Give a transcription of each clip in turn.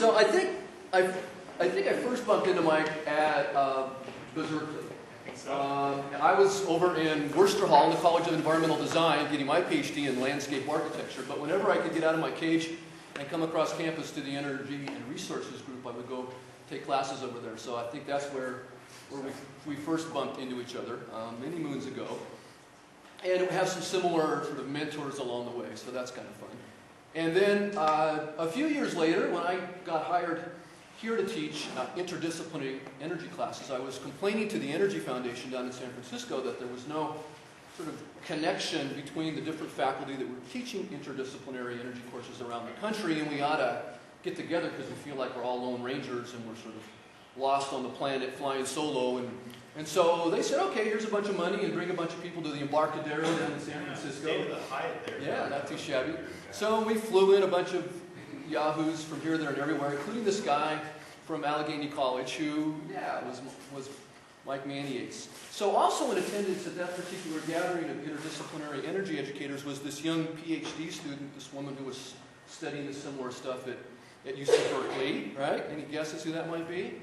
So I think I first bumped into Mike at Berkeley. I was over in Worcester Hall in the College of Environmental Design getting my PhD in landscape architecture, but whenever I could get out of my cage and come across campus to the Energy and Resources group, I would go take classes over there. So I think that's where we first bumped into each other many moons ago. And we have some similar sort of mentors along the way, so that's kind of fun. And then a few years later, when I got hired here to teach interdisciplinary energy classes, I was complaining to the Energy Foundation down in San Francisco that there was no sort of connection between the different faculty that were teaching interdisciplinary energy courses around the country, and we ought to get together because we feel like we're all lone rangers and we're sort of lost on the planet flying solo. And so they said, okay, here's a bunch of money and bring a bunch of people to the Embarcadero down in San Francisco. Stay to the Hyatt there. Yeah, not too shabby. So we flew in a bunch of yahoos from here, there, and everywhere, including this guy from Allegheny College who, was Mike Maniates. So also in attendance at that particular gathering of interdisciplinary energy educators was this young PhD student, this woman who was studying the similar stuff at UC Berkeley, right? Any guesses who that might be?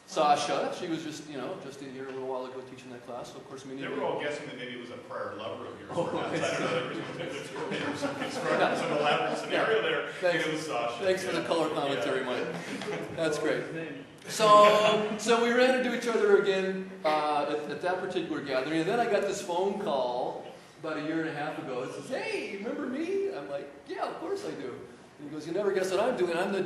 Sasha. She was just in here a little while ago teaching that class. So of course, they were all guessing that maybe it was a prior lover of yours. Oh, I don't know. There was some elaborate scenario there. Thanks, it was Sasha. Thanks for the color commentary, Mike. That's great. So we ran into each other again at that particular gathering, and then I got this phone call about a year and a half ago. It says, "Hey, remember me?" I'm like, "Yeah, of course I do." And he goes, "You never guess what I'm doing. I'm the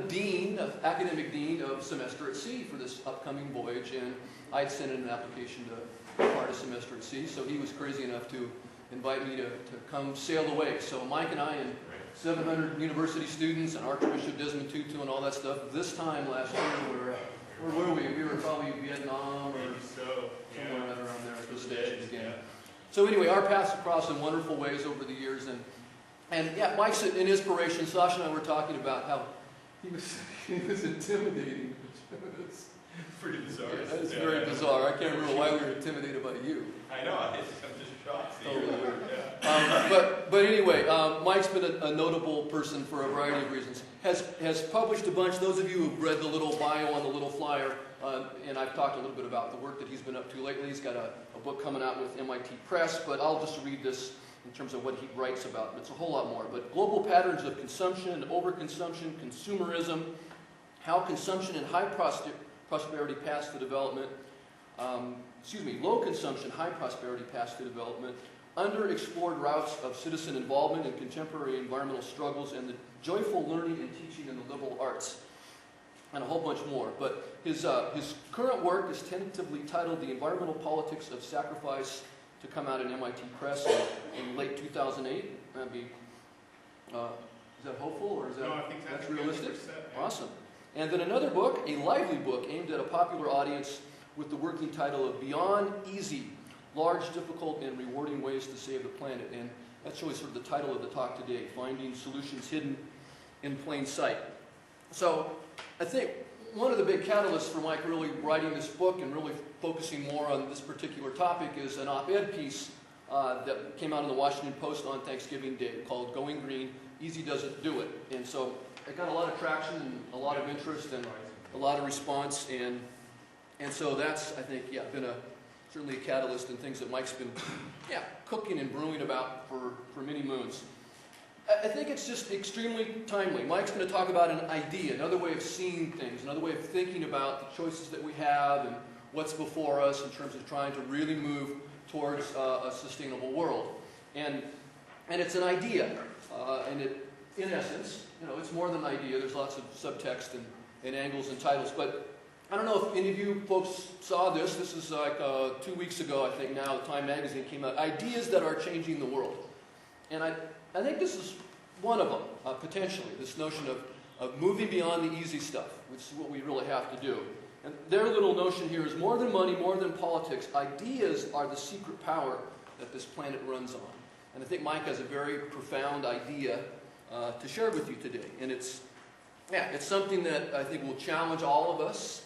academic dean of semester at sea for this upcoming voyage." And I'd sent in an application to be part of semester at sea, so he was crazy enough to invite me to come sail away. So Mike and I and 700 university students and Archbishop Desmond Tutu and all that stuff. This time last year, where were we? We were probably Vietnam or somewhere right around there at those stations again. So anyway, our paths have crossed in wonderful ways over the years, and yeah, Mike's an inspiration. Sasha and I were talking about how he was intimidating. It's pretty bizarre. Yeah, it's very bizarre. I can't remember why we were intimidated by you. I know. I'm just shocked. Totally weird. But anyway, Mike's been a notable person for a variety of reasons. Has published a bunch. Those of you who've read the little bio on the little flyer, and I've talked a little bit about the work that he's been up to lately. He's got a book coming out with MIT Press, but I'll just read this in terms of what he writes about. It's a whole lot more. But global patterns of consumption, overconsumption, consumerism, how consumption and high prosperity paths to development, low consumption, high prosperity paths to development, underexplored routes of citizen involvement in contemporary environmental struggles, and the joyful learning and teaching in the liberal arts, and a whole bunch more. But his current work is tentatively titled The Environmental Politics of Sacrifice, to come out in MIT Press in late 2008. That'd be, is that hopeful, or is that no, I think that's realistic? Yeah. Awesome. And then another book, a lively book aimed at a popular audience with the working title of Beyond Easy, Large, Difficult, and Rewarding Ways to Save the Planet. And that's really sort of the title of the talk today, Finding Solutions Hidden in Plain Sight. So I think one of the big catalysts for Mike really writing this book and really focusing more on this particular topic is an op-ed piece that came out in the Washington Post on Thanksgiving Day called Going Green, Easy Doesn't Do It. And so it got a lot of traction and a lot of interest and a lot of response. And so that's, I think, been certainly a catalyst in things that Mike's been cooking and brewing about for many moons. I think it's just extremely timely. Mike's going to talk about an idea, another way of seeing things, another way of thinking about the choices that we have and what's before us in terms of trying to really move towards a sustainable world. And it's an idea, and it, in essence, it's more than an idea. There's lots of subtext and angles and titles. But I don't know if any of you folks saw this. This is like 2 weeks ago, I think now, Time Magazine came out. Ideas that are changing the world. And I think this is one of them, potentially, this notion of moving beyond the easy stuff, which is what we really have to do. And their little notion here is more than money, more than politics. Ideas are the secret power that this planet runs on. And I think Mike has a very profound idea to share with you today. And it's something that I think will challenge all of us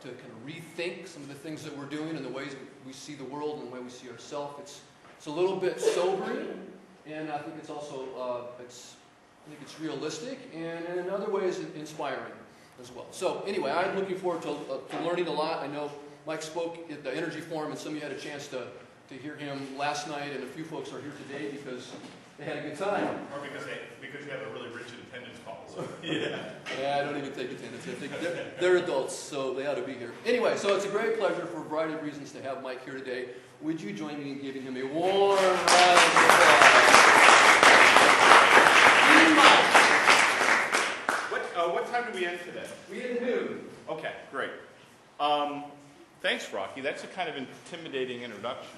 to kind of rethink some of the things that we're doing and the ways we see the world and the way we see ourselves. It's a little bit sobering. And I think it's also, I think it's realistic, and in other ways, inspiring. as well. So anyway, I'm looking forward to learning a lot. I know Mike spoke at the Energy Forum, and some of you had a chance to hear him last night, and a few folks are here today because they had a good time. Or because you have a really rigid attendance policy. Yeah, I don't even take attendance. I think they're adults, so they ought to be here. Anyway, so it's a great pleasure for a variety of reasons to have Mike here today. Would you join me in giving him a warm round of applause? What time do we end today? We end noon. Okay, great. Thanks, Rocky. That's a kind of intimidating introduction.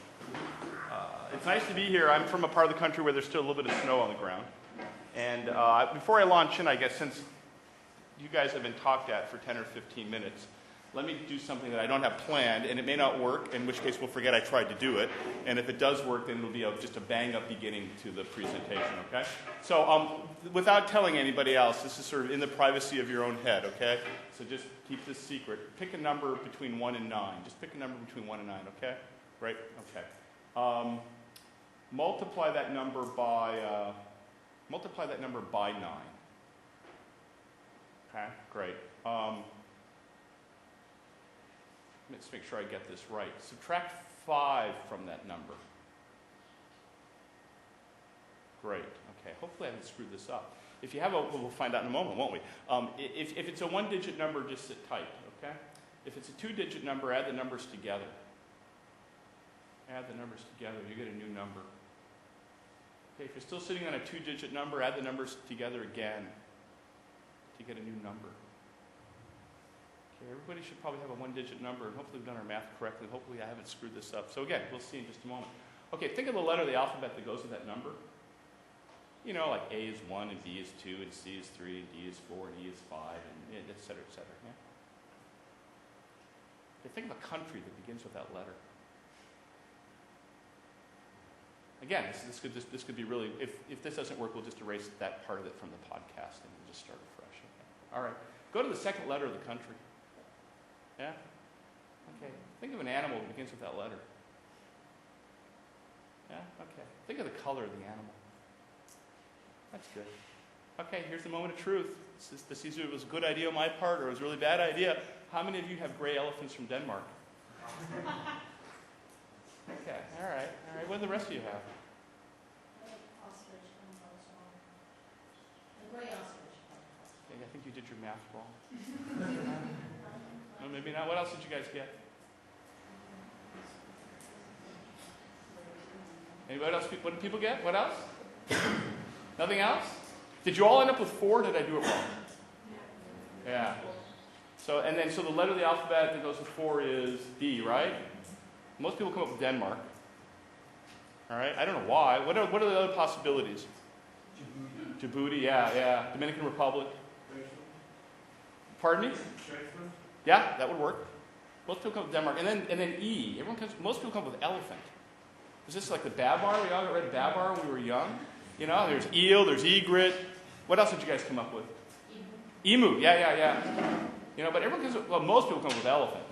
It's nice to be here. I'm from a part of the country where there's still a little bit of snow on the ground. And before I launch in, I guess, since you guys have been talked at for 10 or 15 minutes, let me do something that I don't have planned, and it may not work, in which case we'll forget I tried to do it. And if it does work, then it'll be just a bang-up beginning to the presentation, okay? So without telling anybody else, this is sort of in the privacy of your own head, okay? So just keep this secret. Pick a number between 1 and 9. Just pick a number between 1 and 9, okay? Right? Okay. Multiply that number by 9. Okay, great. Let's make sure I get this right. Subtract 5 from that number. Great. Okay. Hopefully I haven't screwed this up. If you have we'll find out in a moment, won't we? If it's a one-digit number, just sit tight. Okay. If it's a two-digit number, add the numbers together. Add the numbers together. You get a new number. Okay. If you're still sitting on a two-digit number, add the numbers together again to get a new number. Okay, everybody should probably have a one-digit number, and hopefully we've done our math correctly. Hopefully I haven't screwed this up. So again, we'll see in just a moment. Okay, think of the letter of the alphabet that goes with that number. You know, like A is 1, and B is 2, and C is 3, and D is 4, and E is 5, and et cetera, et cetera. Yeah? Okay, think of a country that begins with that letter. Again, this could be really, if this doesn't work, we'll just erase that part of it from the podcast, and we'll just start afresh. Okay? All right, go to the second letter of the country. Yeah? Okay. Think of an animal that begins with that letter. Yeah? Okay. Think of the color of the animal. That's good. Okay, here's the moment of truth. This either was a good idea on my part or it was a really bad idea. How many of you have gray elephants from Denmark? Okay, all right. What do the rest of you have? Ostrich and also the gray ostrich. Okay, I think you did your math wrong. No, maybe not. What else did you guys get? Anybody else? What did people get? What else? Nothing else? Did you all end up with 4? Or did I do it wrong? Yeah. So the letter of the alphabet that goes with 4 is D, right? Most people come up with Denmark. All right. I don't know why. What are the other possibilities? Djibouti. Yeah. Dominican Republic. Pardon me? Yeah, that would work. Most people come with Denmark. And then E. Most people come up with elephant. Is this like the babar? We all got rid of babar when we were young. You know, there's eel, there's egret. What else did you guys come up with? Emu. Yeah. You know, but most people come up with elephant.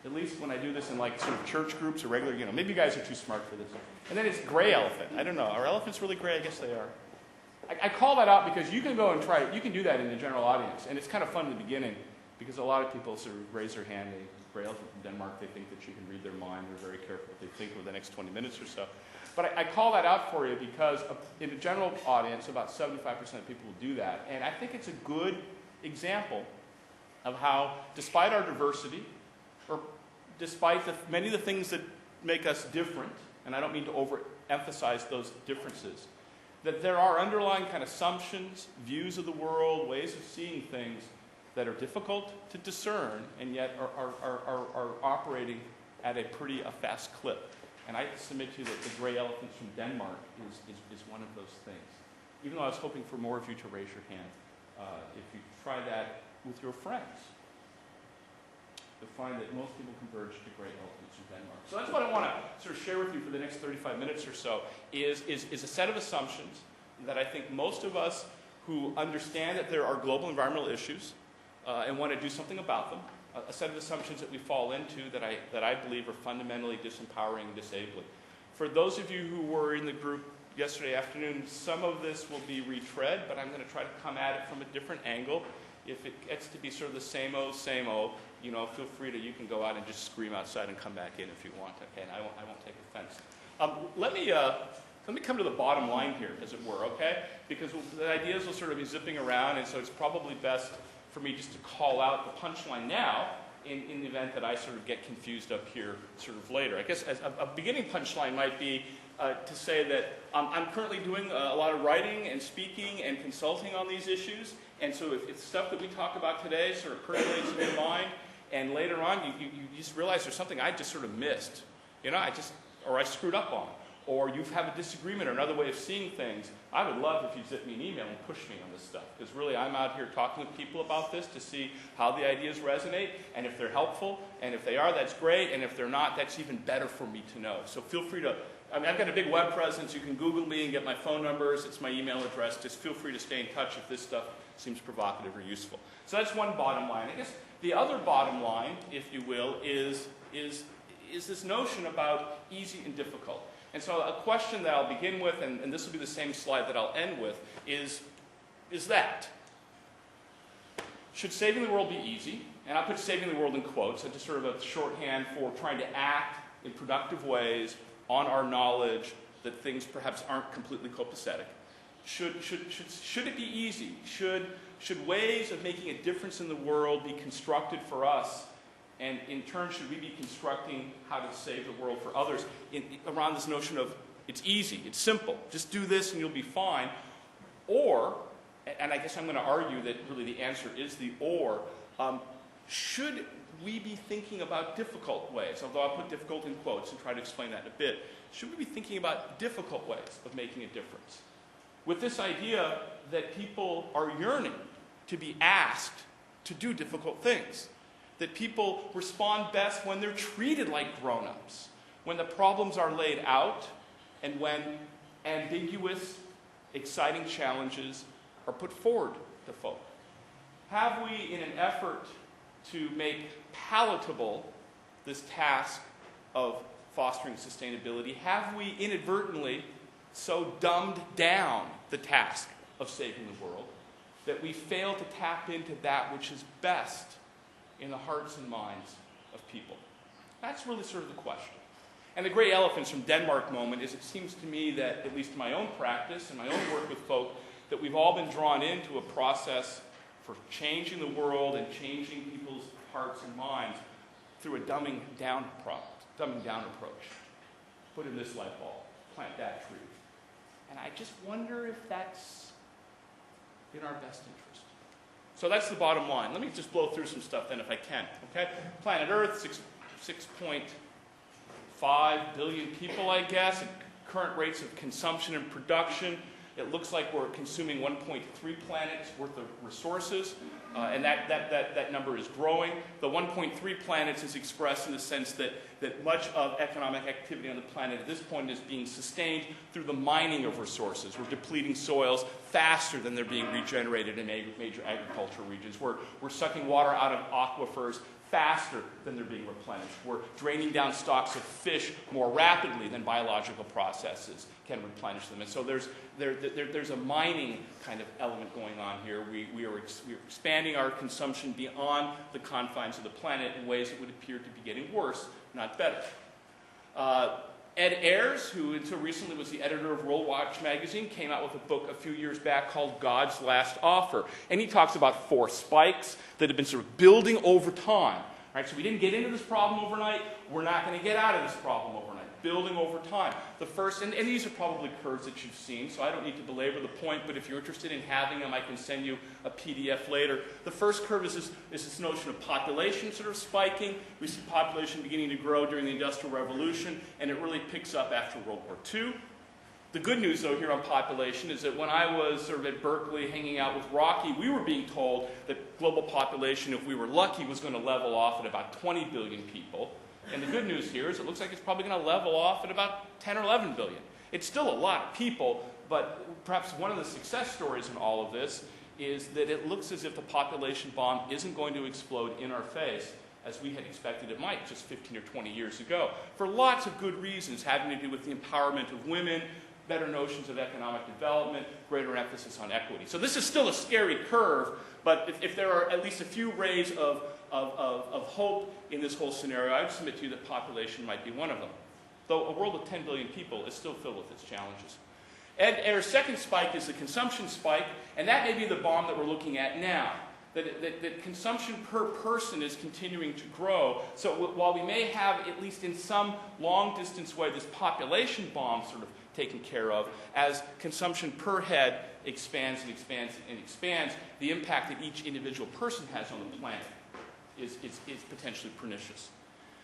At least when I do this in like sort of church groups or regular, you know, maybe you guys are too smart for this. And then it's gray elephant. I don't know. Are elephants really gray? I guess they are. I call that out because you can go and try it. You can do that in the general audience. And it's kind of fun in the beginning because a lot of people sort of raise their hand. Gray elephant from Denmark, they think that you can read their mind. They're very careful what they think over the next 20 minutes or so. But I call that out for you because in the general audience, about 75% of people will do that. And I think it's a good example of how, despite our diversity, or despite many of the things that make us different, and I don't mean to overemphasize those differences, that there are underlying kind of assumptions, views of the world, ways of seeing things that are difficult to discern and yet are operating at a pretty fast clip. And I submit to you that the gray elephants from Denmark is one of those things. Even though I was hoping for more of you to raise your hand, if you try that with your friends, you'll find that most people converge to gray elephants from Denmark. So that's what I want to sort of share with you for the next 35 minutes or so, is a set of assumptions that I think most of us who understand that there are global environmental issues and want to do something about them, a set of assumptions that we fall into that I believe are fundamentally disempowering and disabling. For those of you who were in the group yesterday afternoon, some of this will be retread, but I'm going to try to come at it from a different angle If it gets to be sort of the same old, feel free to, you can go out and just scream outside and come back in if you want, okay? And I won't take offense. Let me come to the bottom line here, as it were, okay? Because the ideas will sort of be zipping around, and so it's probably best for me just to call out the punchline now in the event that I sort of get confused up here sort of later. I guess as a beginning punchline might be to say that I'm currently doing a lot of writing and speaking and consulting on these issues, and so if stuff that we talk about today sort of percolates in your mind, and later on you just realize there's something I just sort of missed, or I screwed up on, or you have a disagreement or another way of seeing things, I would love if you zip me an email and push me on this stuff. Because really, I'm out here talking with people about this to see how the ideas resonate, and if they're helpful, and if they are, that's great, and if they're not, that's even better for me to know. So feel free to, I've got a big web presence. You can Google me and get my phone numbers. It's my email address. Just feel free to stay in touch if this stuff seems provocative or useful. So that's one bottom line. I guess the other bottom line, if you will, is this notion about easy and difficult. And so a question that I'll begin with, and this will be the same slide that I'll end with, is that. Should saving the world be easy? And I'll put saving the world in quotes, just sort of a shorthand for trying to act in productive ways on our knowledge that things perhaps aren't completely copacetic. Should it be easy? Should ways of making a difference in the world be constructed for us? And in turn, should we be constructing how to save the world for others around this notion of it's easy, it's simple, just do this and you'll be fine? Or, and I guess I'm going to argue that really the answer is the or, should we be thinking about difficult ways? Although I'll put difficult in quotes and try to explain that in a bit. Should we be thinking about difficult ways of making a difference? With this idea that people are yearning to be asked to do difficult things. That people respond best when they're treated like grown-ups, when the problems are laid out, and when ambiguous, exciting challenges are put forward to folk. Have we, in an effort to make palatable this task of fostering sustainability, have we inadvertently so dumbed down the task of saving the world that we fail to tap into that which is best in the hearts and minds of people? That's really sort of the question. And the gray elephants from Denmark moment is, it seems to me that, at least in my own practice and my own work with folk, that we've all been drawn into a process for changing the world and changing people's hearts and minds through a dumbing down approach. Put in this light bulb, plant that tree. And I just wonder if that's in our best interest. So that's the bottom line. Let me just blow through some stuff then if I can. Okay? Planet Earth, 6.5 billion people, I guess, at current rates of consumption and production. It looks like we're consuming 1.3 planets worth of resources, and that number is growing. The 1.3 planets is expressed in the sense that much of economic activity on the planet at this point is being sustained through the mining of resources. We're depleting soils faster than they're being regenerated in major agricultural regions. We're sucking water out of aquifers faster than they're being replenished. We're draining down stocks of fish more rapidly than biological processes can replenish them. And so there's a mining kind of element going on here. We're expanding our consumption beyond the confines of the planet in ways that would appear to be getting worse, not better. Ed Ayers, who until recently was the editor of World Watch magazine, came out with a book a few years back called God's Last Offer. And he talks about 4 spikes that have been sort of building over time. Right? So we didn't get into this problem overnight. We're not going to get out of this problem overnight. Building over time. The first, and these are probably curves that you've seen, so I don't need to belabor the point, but if you're interested in having them, I can send you a PDF later. The first curve is this notion of population sort of spiking. We see population beginning to grow during the Industrial Revolution, and it really picks up after World War II. The good news, though, here on population is that when I was sort of at Berkeley hanging out with Rocky, we were being told that global population, if we were lucky, was going to level off at about 20 billion people. And the good news here is it looks like it's probably going to level off at about 10 or 11 billion. It's still a lot of people, but perhaps one of the success stories in all of this is that it looks as if the population bomb isn't going to explode in our face as we had expected it might just 15 or 20 years ago, for lots of good reasons having to do with the empowerment of women, better notions of economic development, greater emphasis on equity. So this is still a scary curve, but if there are at least a few rays of hope in this whole scenario, I would submit to you that population might be one of them. Though a world of 10 billion people is still filled with its challenges. And our second spike is the consumption spike, and that may be the bomb that we're looking at now. That consumption per person is continuing to grow. So while we may have, at least in some long-distance way, this population bomb sort of taken care of, as consumption per head expands and expands and expands, the impact that each individual person has on the planet is potentially pernicious.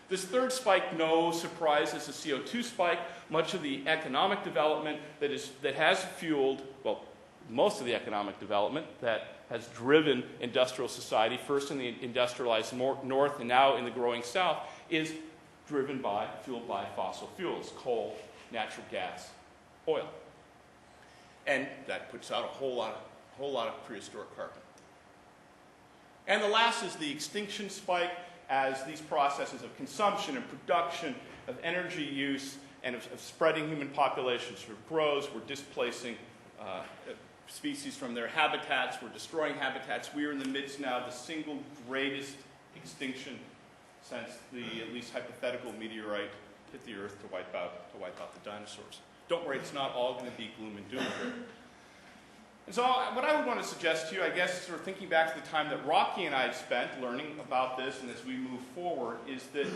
This third spike, no surprise, is the CO2 spike. Much of the economic development that has fueled, well, most of the economic development that has driven industrial society, first in the industrialized north and now in the growing south, is fueled by fossil fuels, coal, natural gas, oil. And that puts out a whole lot of prehistoric carbon. And the last is the extinction spike, as these processes of consumption and production, of energy use, and of spreading human populations sort of grows. We're displacing species from their habitats. We're destroying habitats. We are in the midst now of the single greatest extinction since the at least hypothetical meteorite hit the Earth to wipe out the dinosaurs. Don't worry, it's not all going to be gloom and doom here. And so what I would want to suggest to you, I guess, sort of thinking back to the time that Rocky and I had spent learning about this and as we move forward, is that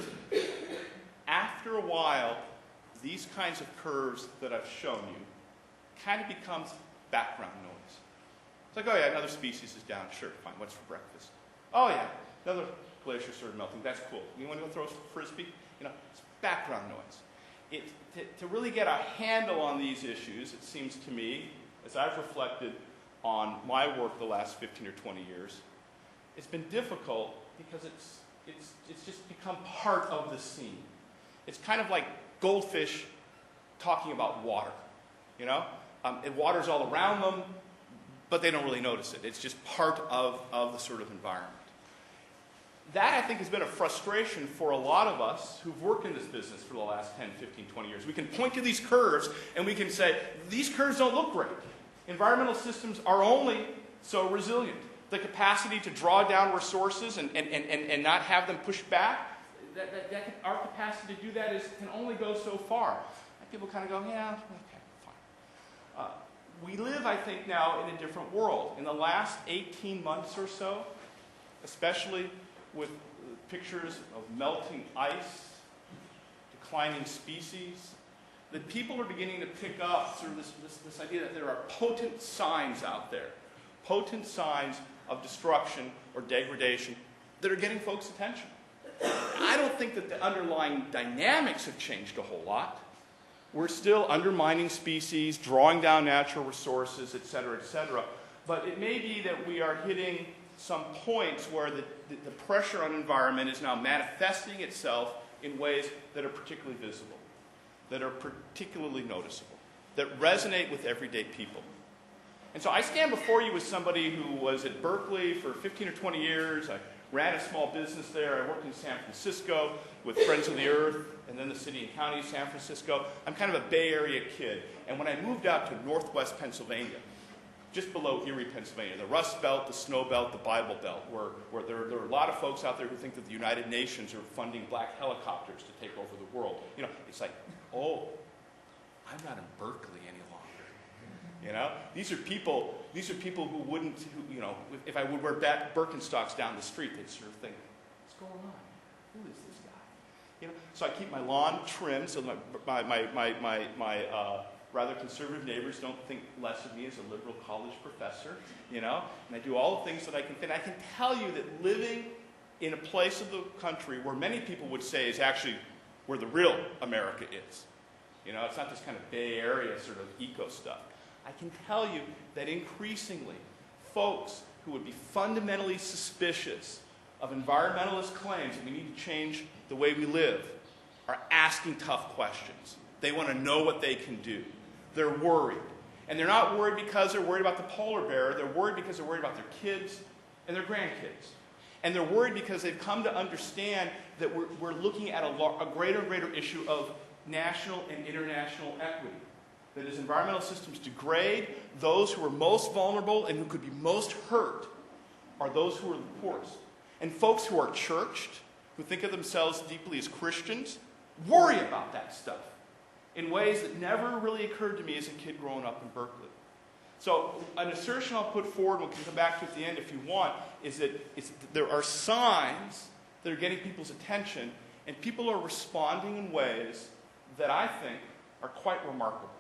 after a while, these kinds of curves that I've shown you kind of becomes background noise. It's like, oh yeah, another species is down. Sure, fine. What's for breakfast? Oh yeah, another glacier started melting. That's cool. You want to go throw a frisbee? You know, it's background noise. To really get a handle on these issues, it seems to me, as I've reflected on my work the last 15 or 20 years, it's been difficult because it's just become part of the scene. It's kind of like goldfish talking about water, you know? And water's all around them, but they don't really notice it. It's just part of the sort of environment. That, I think, has been a frustration for a lot of us who've worked in this business for the last 10, 15, 20 years. We can point to these curves and we can say, these curves don't look great. Environmental systems are only so resilient. The capacity to draw down resources and not have them pushed back, our capacity to do that can only go so far. And people kind of go, yeah, okay, fine. We live, I think, now in a different world. In the last 18 months or so, especially with pictures of melting ice, declining species, that people are beginning to pick up sort of this idea that there are potent signs out there, potent signs of destruction or degradation that are getting folks' attention. I don't think that the underlying dynamics have changed a whole lot. We're still undermining species, drawing down natural resources, et cetera, but it may be that we are hitting some points where the pressure on environment is now manifesting itself in ways that are particularly visible, that are particularly noticeable, that resonate with everyday people. And so I stand before you as somebody who was at Berkeley for 15 or 20 years. I ran a small business there. I worked in San Francisco with Friends of the Earth, and then the city and county of San Francisco. I'm kind of a Bay Area kid. And when I moved out to northwest Pennsylvania, just below Erie, Pennsylvania, the Rust Belt, the Snow Belt, the Bible Belt, where there are a lot of folks out there who think that the United Nations are funding black helicopters to take over the world. You know, it's like, oh, I'm not in Berkeley any longer. You know, these are people who wouldn't, you know, if I would wear Birkenstocks down the street, they'd sort of think, what's going on? Who is this guy? You know, so I keep my lawn trimmed so my rather conservative neighbors don't think less of me as a liberal college professor, you know, and I do all the things that I can. And I can tell you that living in a place of the country where many people would say is actually where the real America is, you know, it's not this kind of Bay Area sort of eco stuff. I can tell you that increasingly, folks who would be fundamentally suspicious of environmentalist claims that we need to change the way we live are asking tough questions. They want to know what they can do. They're worried. And they're not worried because they're worried about the polar bear. They're worried because they're worried about their kids and their grandkids. And they're worried because they've come to understand that we're looking at a greater and greater issue of national and international equity. that as environmental systems degrade, those who are most vulnerable and who could be most hurt are those who are the poorest. And folks who are churched, who think of themselves deeply as Christians, worry about that stuff in ways that never really occurred to me as a kid growing up in Berkeley. So an assertion I'll put forward, we can come back to at the end if you want, is that there are signs that are getting people's attention, and people are responding in ways that I think are quite remarkable.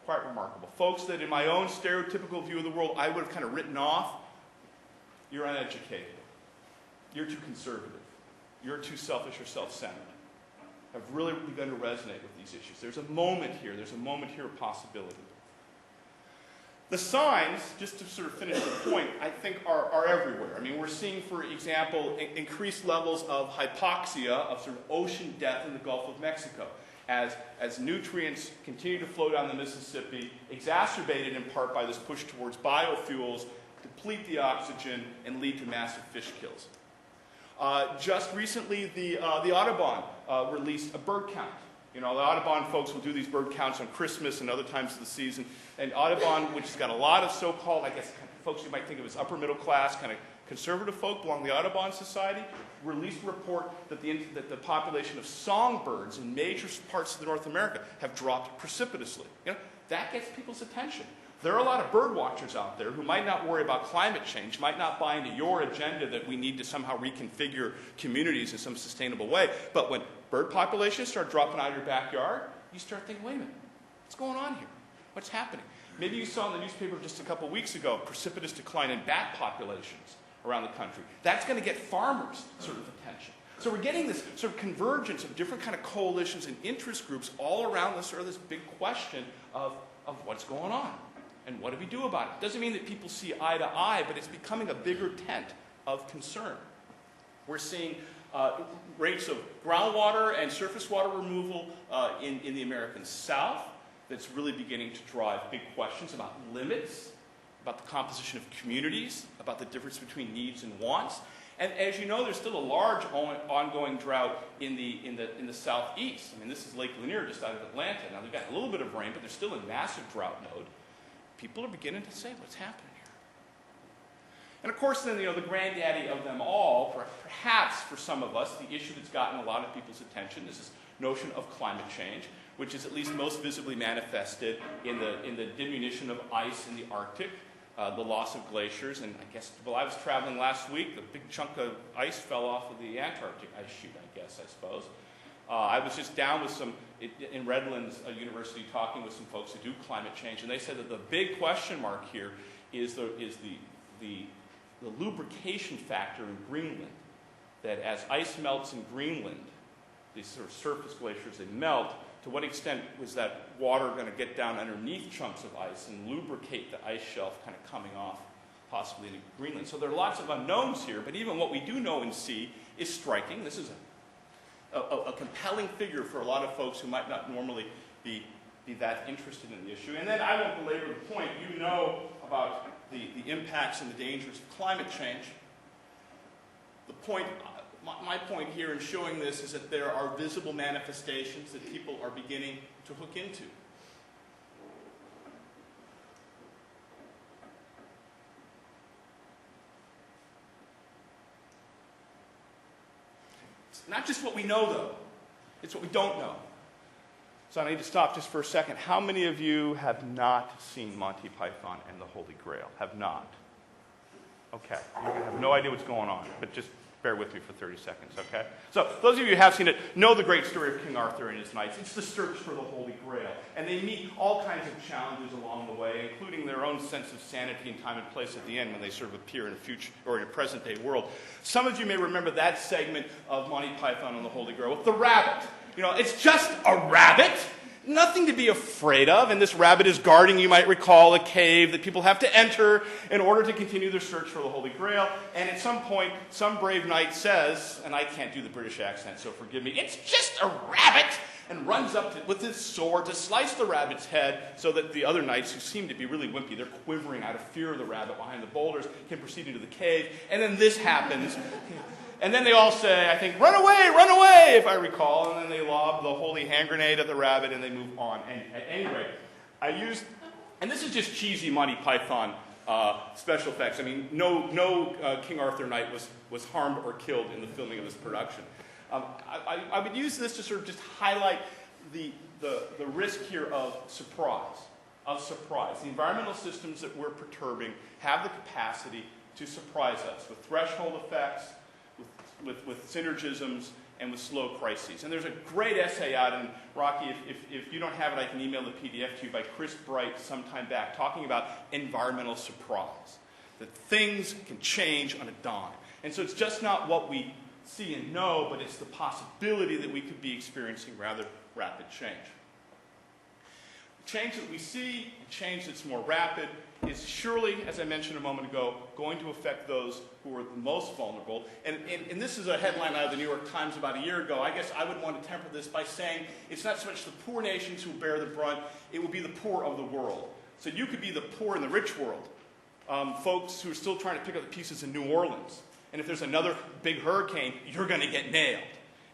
Quite remarkable. Folks that in my own stereotypical view of the world I would have kind of written off. You're uneducated. You're too conservative. You're too selfish or self-centered. Have really begun to resonate with these issues. There's a moment here. There's a moment here of possibility. The signs, just to sort of finish the point, I think are everywhere. I mean, we're seeing, for example, increased levels of hypoxia, of sort of ocean death in the Gulf of Mexico, as nutrients continue to flow down the Mississippi, exacerbated in part by this push towards biofuels, deplete the oxygen, and lead to massive fish kills. Just recently, the Audubon released a bird count. You know, the Audubon folks will do these bird counts on Christmas and other times of the season. And Audubon, which has got a lot of so-called, I guess, folks you might think of as upper middle class, kind of conservative folk belong to the Audubon Society, released a report that the population of songbirds in major parts of North America have dropped precipitously. You know, that gets people's attention. There are a lot of bird watchers out there who might not worry about climate change, might not buy into your agenda that we need to somehow reconfigure communities in some sustainable way. But when bird populations start dropping out of your backyard, you start thinking, wait a minute, what's going on here? What's happening? Maybe you saw in the newspaper just a couple weeks ago precipitous decline in bat populations around the country. That's going to get farmers sort of attention. So we're getting this sort of convergence of different kind of coalitions and interest groups all around this sort of this big question of what's going on. And what do we do about it? Doesn't mean that people see eye to eye, but it's becoming a bigger tent of concern. We're seeing rates of groundwater and surface water removal in the American South that's really beginning to drive big questions about limits, about the composition of communities, about the difference between needs and wants. And as you know, there's still a large ongoing drought in the southeast. I mean, this is Lake Lanier just out of Atlanta. Now, they've got a little bit of rain, but they're still in massive drought mode. People are beginning to say, what's happening here? And of course, then, the granddaddy of them all, perhaps for some of us, the issue that's gotten a lot of people's attention is this notion of climate change, which is at least most visibly manifested in the diminution of ice in the Arctic, the loss of glaciers. And I guess, while I was traveling last week, the big chunk of ice fell off of the Antarctic ice sheet, I suppose. I was just down with in Redlands University talking with some folks who do climate change, and they said that the big question mark here is the lubrication factor in Greenland. That as ice melts in Greenland, these sort of surface glaciers, they melt, to what extent was that water going to get down underneath chunks of ice and lubricate the ice shelf kind of coming off possibly into Greenland? So there are lots of unknowns here, but even what we do know and see is striking. This is a compelling figure for a lot of folks who might not normally be that interested in the issue. And then I won't belabor the point. You know about the impacts and the dangers of climate change. My point here in showing this is that there are visible manifestations that people are beginning to hook into. Not just what we know, though. It's what we don't know. So I need to stop just for a second. How many of you have not seen Monty Python and the Holy Grail? Have not? Okay. You're going to have no idea what's going on, but just bear with me for 30 seconds, okay? So those of you who have seen it know the great story of King Arthur and his knights. It's the search for the Holy Grail. And they meet all kinds of challenges along the way, including their own sense of sanity and time and place at the end when they sort of appear in a future or in a present-day world. Some of you may remember that segment of Monty Python and the Holy Grail with the rabbit. It's just a rabbit. Nothing to be afraid of, and this rabbit is guarding, you might recall, a cave that people have to enter in order to continue their search for the Holy Grail. And at some point, some brave knight says, and I can't do the British accent, so forgive me, it's just a rabbit, and runs up with his sword to slice the rabbit's head so that the other knights, who seem to be really wimpy, they're quivering out of fear of the rabbit behind the boulders, can proceed into the cave. And then this happens. And then they all say, I think, run away, if I recall. And then they lob the holy hand grenade at the rabbit and they move on. And at any rate, I used, and this is just cheesy Monty Python special effects. I mean, no King Arthur knight was harmed or killed in the filming of this production. I would use this to sort of just highlight the risk here of surprise. The environmental systems that we're perturbing have the capacity to surprise us with threshold effects, with synergisms, and with slow crises. And there's a great essay out, and Rocky, if you don't have it, I can email the PDF to you, by Chris Bright sometime back, talking about environmental surprise, that things can change on a dime. And so it's just not what we see and know, but it's the possibility that we could be experiencing rather rapid change. Change that we see, change that's more rapid, is surely, as I mentioned a moment ago, going to affect those who are the most vulnerable. And this is a headline out of the New York Times about a year ago. I guess I would want to temper this by saying it's not so much the poor nations who bear the brunt, it will be the poor of the world. So you could be the poor in the rich world, folks who are still trying to pick up the pieces in New Orleans. And if there's another big hurricane, you're going to get nailed.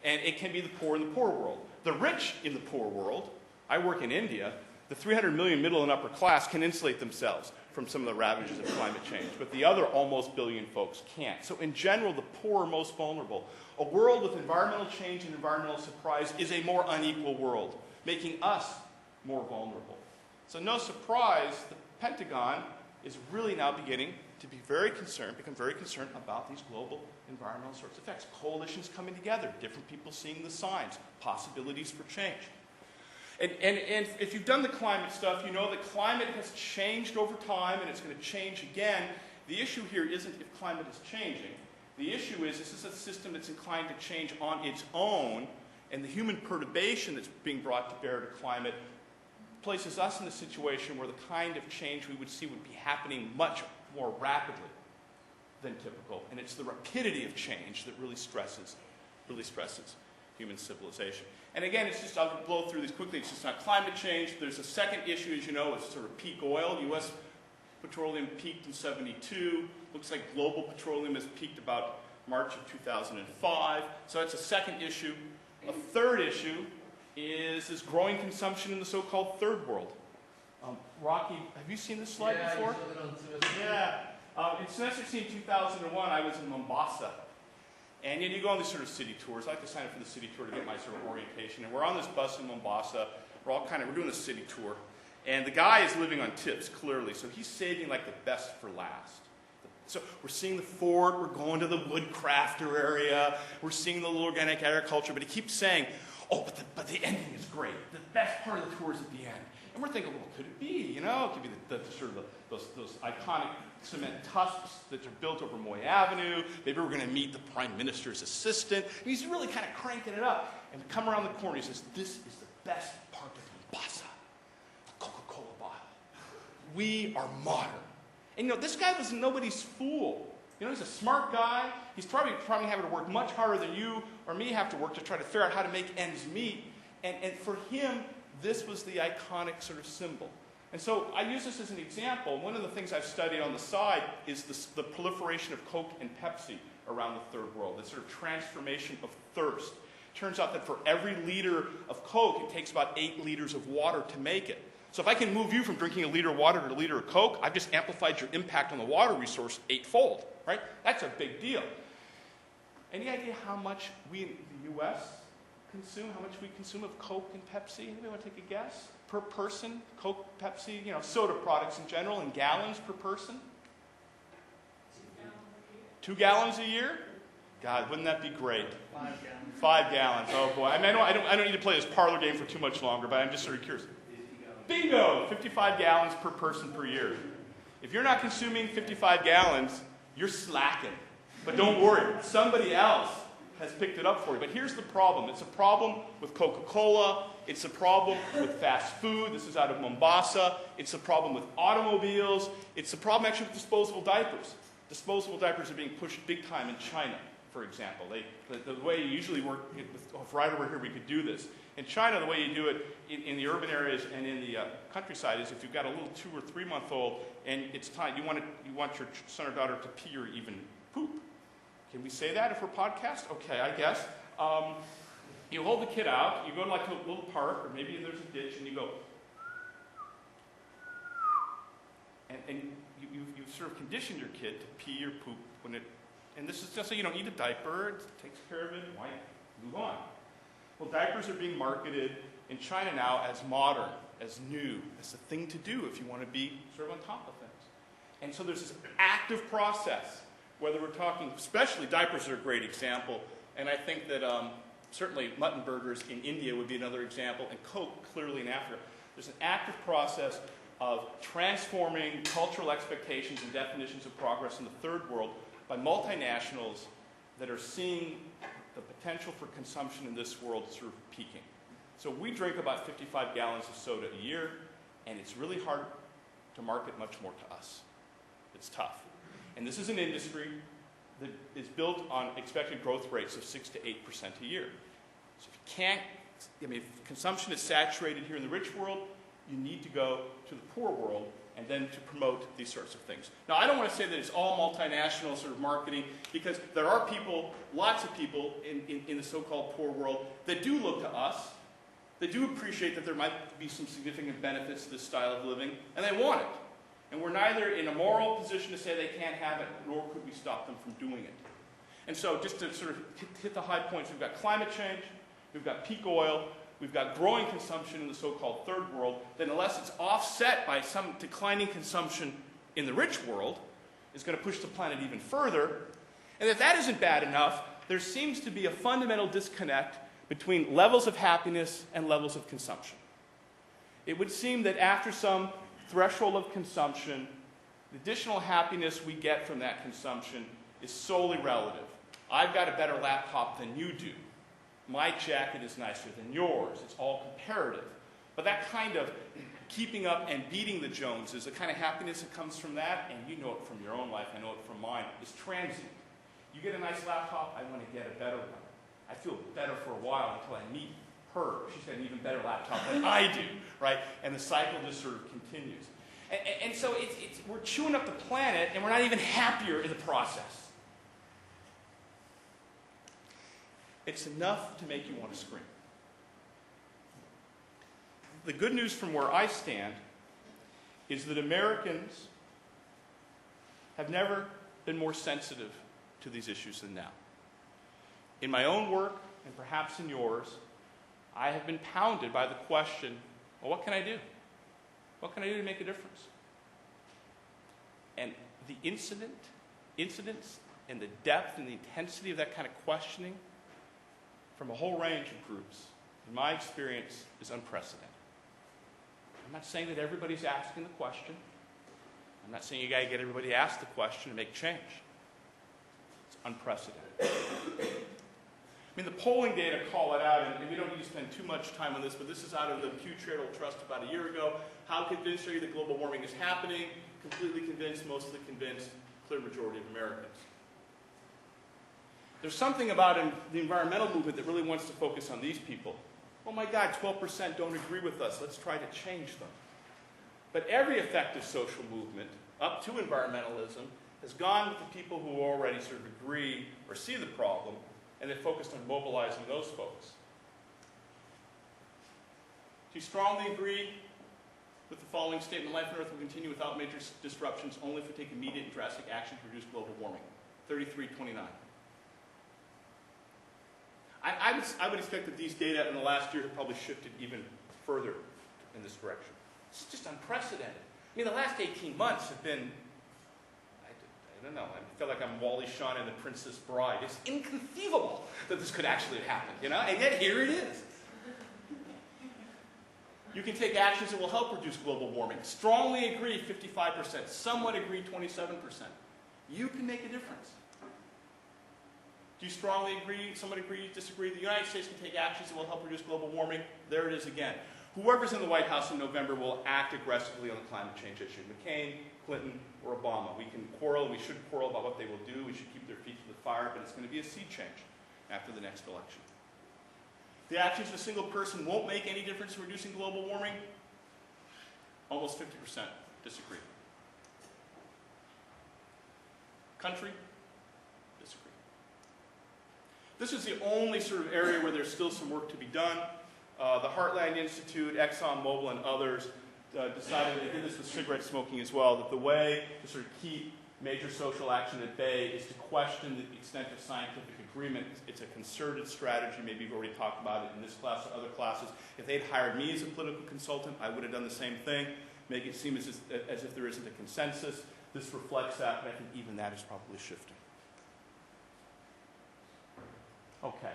And it can be the poor in the poor world. The rich in the poor world, I work in India, the 300 million middle and upper class can insulate themselves from some of the ravages of climate change, but the other almost billion folks can't. So in general, the poor are most vulnerable. A world with environmental change and environmental surprise is a more unequal world, making us more vulnerable. So no surprise, the Pentagon is really now beginning to become very concerned about these global environmental sorts of effects. Coalitions coming together, different people seeing the signs, possibilities for change. And if you've done the climate stuff, you know that climate has changed over time, and it's going to change again. The issue here isn't if climate is changing. The issue is this is a system that's inclined to change on its own, and the human perturbation that's being brought to bear to climate places us in a situation where the kind of change we would see would be happening much more rapidly than typical. And it's the rapidity of change that really stresses human civilization. And again, it's just, I'll blow through these quickly, it's just not climate change. There's a second issue, as you know, it's sort of peak oil. U.S. petroleum peaked in '72. Looks like global petroleum has peaked about March of 2005. So that's a second issue. A third issue is this growing consumption in the so-called third world. Rocky, have you seen this slide before? Yeah. In semester C in 2001, I was in Mombasa. And you go on these sort of city tours. I like to sign up for the city tour to get my sort of orientation. And we're on this bus in Mombasa. We're doing the city tour. And the guy is living on tips, clearly. So he's saving like the best for last. So we're seeing the fort. We're going to the woodcrafter area. We're seeing the little organic agriculture. But he keeps saying, oh, but the ending is great. The best part of the tour is at the end. And we're thinking, well, what could it be? You know, it could be the sort of those iconic cement tusks that are built over Moy Avenue. Maybe we're going to meet the Prime Minister's assistant. And he's really kind of cranking it up. And we come around the corner, he says, this is the best part of Mombasa, the Coca-Cola bottle. We are modern. And you know, this guy was nobody's fool. You know, he's a smart guy. He's probably having to work much harder than you or me have to work to try to figure out how to make ends meet. And for him, this was the iconic sort of symbol. And so I use this as an example. One of the things I've studied on the side is the proliferation of Coke and Pepsi around the third world, this sort of transformation of thirst. Turns out that for every liter of Coke, it takes about 8 liters of water to make it. So if I can move you from drinking a liter of water to a liter of Coke, I've just amplified your impact on the water resource 8-fold, right? That's a big deal. Any idea how much we in the U.S. consume, how much we consume of Coke and Pepsi? Anybody want to take a guess? Per person, Coke, Pepsi, you know, soda products in general, in gallons per person? 2 gallons a year? God, wouldn't that be great? 5 gallons. 5 gallons. Oh boy. I mean, I don't need to play this parlor game for too much longer, but I'm just sort of curious. Bingo! 55 gallons per person per year. If you're not consuming 55 gallons, you're slacking. But don't worry, somebody else has picked it up for you. But here's the problem. It's a problem with Coca-Cola. It's a problem with fast food. This is out of Mombasa. It's a problem with automobiles. It's a problem actually with disposable diapers. Disposable diapers are being pushed big time in China, for example. The way you usually work, if right over here we could do this. In China, the way you do it in the urban areas and in the countryside is if you've got a little 2 or 3 month old and it's time, you want your son or daughter to pee or even poop. Can we say that if we're podcast? Okay, I guess. You hold the kid out, you go to like a little park, or maybe there's a ditch, and you go, sort of conditioned your kid to pee or poop when it, and this is just so you don't need a diaper, it takes care of it, why move on? Well, diapers are being marketed in China now as modern, as new, as the thing to do if you want to be sort of on top of things. And so there's this active process, whether we're talking, especially diapers are a great example, and I think that certainly mutton burgers in India would be another example, and Coke clearly in Africa. There's an active process of transforming cultural expectations and definitions of progress in the third world by multinationals that are seeing the potential for consumption in this world sort of peaking. So we drink about 55 gallons of soda a year, and it's really hard to market much more to us. It's tough. And this is an industry that is built on expected growth rates of 6 to 8% a year. So if you can't, if consumption is saturated here in the rich world, you need to go to the poor world and then to promote these sorts of things. Now, I don't want to say that it's all multinational sort of marketing, because there are people, lots of people in the so-called poor world that do look to us, that do appreciate that there might be some significant benefits to this style of living, and they want it. And we're neither in a moral position to say they can't have it, nor could we stop them from doing it. And so just to sort of hit the high points, we've got climate change, we've got peak oil, we've got growing consumption in the so-called third world, that unless it's offset by some declining consumption in the rich world, is going to push the planet even further. And if that isn't bad enough, there seems to be a fundamental disconnect between levels of happiness and levels of consumption. It would seem that after some threshold of consumption, the additional happiness we get from that consumption is solely relative. I've got a better laptop than you do. My jacket is nicer than yours. It's all comparative. But that kind of keeping up and beating the Joneses, the kind of happiness that comes from that, and you know it from your own life, I know it from mine, is transient. You get a nice laptop, I want to get a better one. I feel better for a while until I meet her. She's got an even better laptop than I do, right? And the cycle just sort of continues. And so we're chewing up the planet, and we're not even happier in the process. It's enough to make you want to scream. The good news from where I stand is that Americans have never been more sensitive to these issues than now. In my own work, and perhaps in yours, I have been pounded by the question, well, what can I do? What can I do to make a difference? And the incidents and the depth and the intensity of that kind of questioning from a whole range of groups, in my experience, is unprecedented. I'm not saying that everybody's asking the question. I'm not saying you got to get everybody to ask the question and make change. It's unprecedented. I mean, the polling data call it out, and we don't need to spend too much time on this, but this is out of the Pew Charitable Trust about a year ago. How convinced are you that global warming is happening? Completely convinced, mostly convinced, clear majority of Americans. There's something about the environmental movement that really wants to focus on these people. Oh my God, 12% don't agree with us. Let's try to change them. But every effective social movement, up to environmentalism, has gone with the people who already sort of agree or see the problem, and they focused on mobilizing those folks. Do you strongly agree with the following statement? Life on Earth will continue without major disruptions only if we take immediate and drastic action to reduce global warming. 33-29. I would expect that these data in the last year have probably shifted even further in this direction. It's just unprecedented. I mean, the last 18 months have been, I don't know, I feel like I'm Wally Shawn and the Princess Bride. It's inconceivable that this could actually have happened, you know? And yet here it is. You can take actions that will help reduce global warming. Strongly agree, 55%. Somewhat agree, 27%. You can make a difference. Do you strongly agree, somewhat agree, disagree? The United States can take actions that will help reduce global warming. There it is again. Whoever's in the White House in November will act aggressively on the climate change issue. McCain, Clinton, or Obama. We can quarrel, we should quarrel about what they will do. We should keep their feet to the fire, but it's going to be a sea change after the next election. The actions of a single person won't make any difference in reducing global warming. Almost 50% disagree. Country? Disagree. This is the only sort of area where there's still some work to be done. The Heartland Institute, ExxonMobil, and others decided, they did this with cigarette smoking as well, that the way to sort of keep major social action at bay is to question the extent of scientific agreement. It's a concerted strategy. Maybe you've already talked about it in this class or other classes. If they'd hired me as a political consultant, I would have done the same thing, make it seem as if there isn't a consensus. This reflects that, but I think even that is probably shifting. Okay.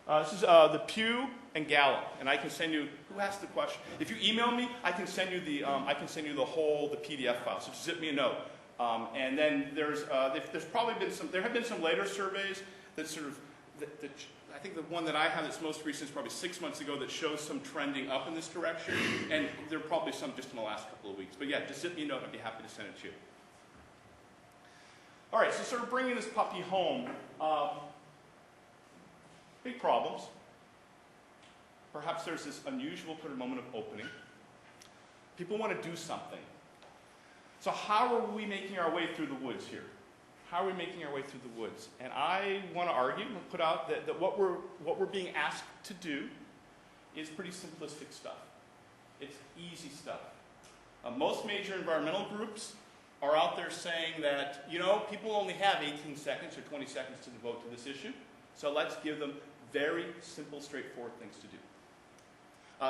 This is the Pew and Gallup, and I can send you. Who asked the question? If you email me, I can send you the the PDF file. So just zip me a note. And then there's probably been some. There have been some later surveys that sort of. I think the one that I have that's most recent is probably 6 months ago that shows some trending up in this direction, and there are probably some just in the last couple of weeks. But yeah, just zip me a note. I'd be happy to send it to you. All right, so sort of bringing this puppy home. Big problems. Perhaps there's this unusual sort of moment of opening. People want to do something. So how are we making our way through the woods here? How are we making our way through the woods? And I want to argue and put out that what we're being asked to do is pretty simplistic stuff. It's easy stuff. Most major environmental groups are out there saying that, people only have 18 seconds or 20 seconds to devote to this issue, so let's give them very simple, straightforward things to do.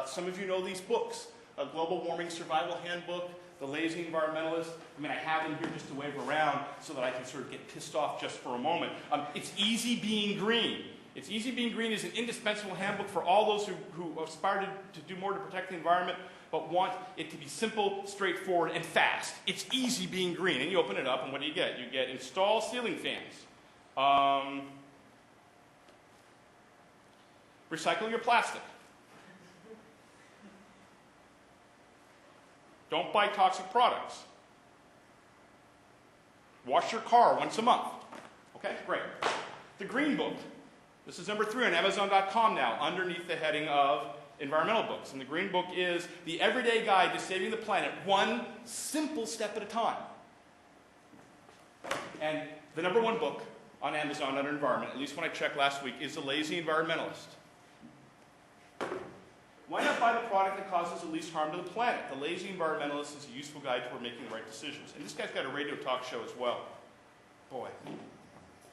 Some of you know these books, a Global Warming Survival Handbook, The Lazy Environmentalist. I have them here just to wave around so that I can sort of get pissed off just for a moment. It's Easy Being Green. It's Easy Being Green is an indispensable handbook for all those who aspire to do more to protect the environment, but want it to be simple, straightforward, and fast. It's Easy Being Green. And you open it up, and what do you get? You get install ceiling fans. Recycle your plastic. Don't buy toxic products. Wash your car once a month. Okay, great. The Green Book. This is number 3 on Amazon.com now, underneath the heading of environmental books. And the Green Book is the everyday guide to saving the planet, one simple step at a time. And the number 1 book on Amazon under environment, at least when I checked last week, is The Lazy Environmentalist. Why not buy the product that causes the least harm to the planet? The Lazy Environmentalist is a useful guide toward making the right decisions. And this guy's got a radio talk show as well. Boy,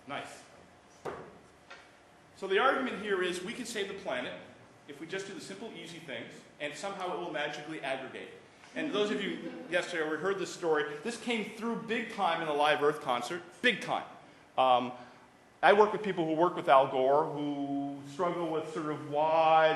nice. So the argument here is we can save the planet if we just do the simple, easy things, and somehow it will magically aggregate. And those of you yesterday who heard this story, this came through big time in a Live Earth concert, big time. I work with people who work with Al Gore, who struggle with sort of why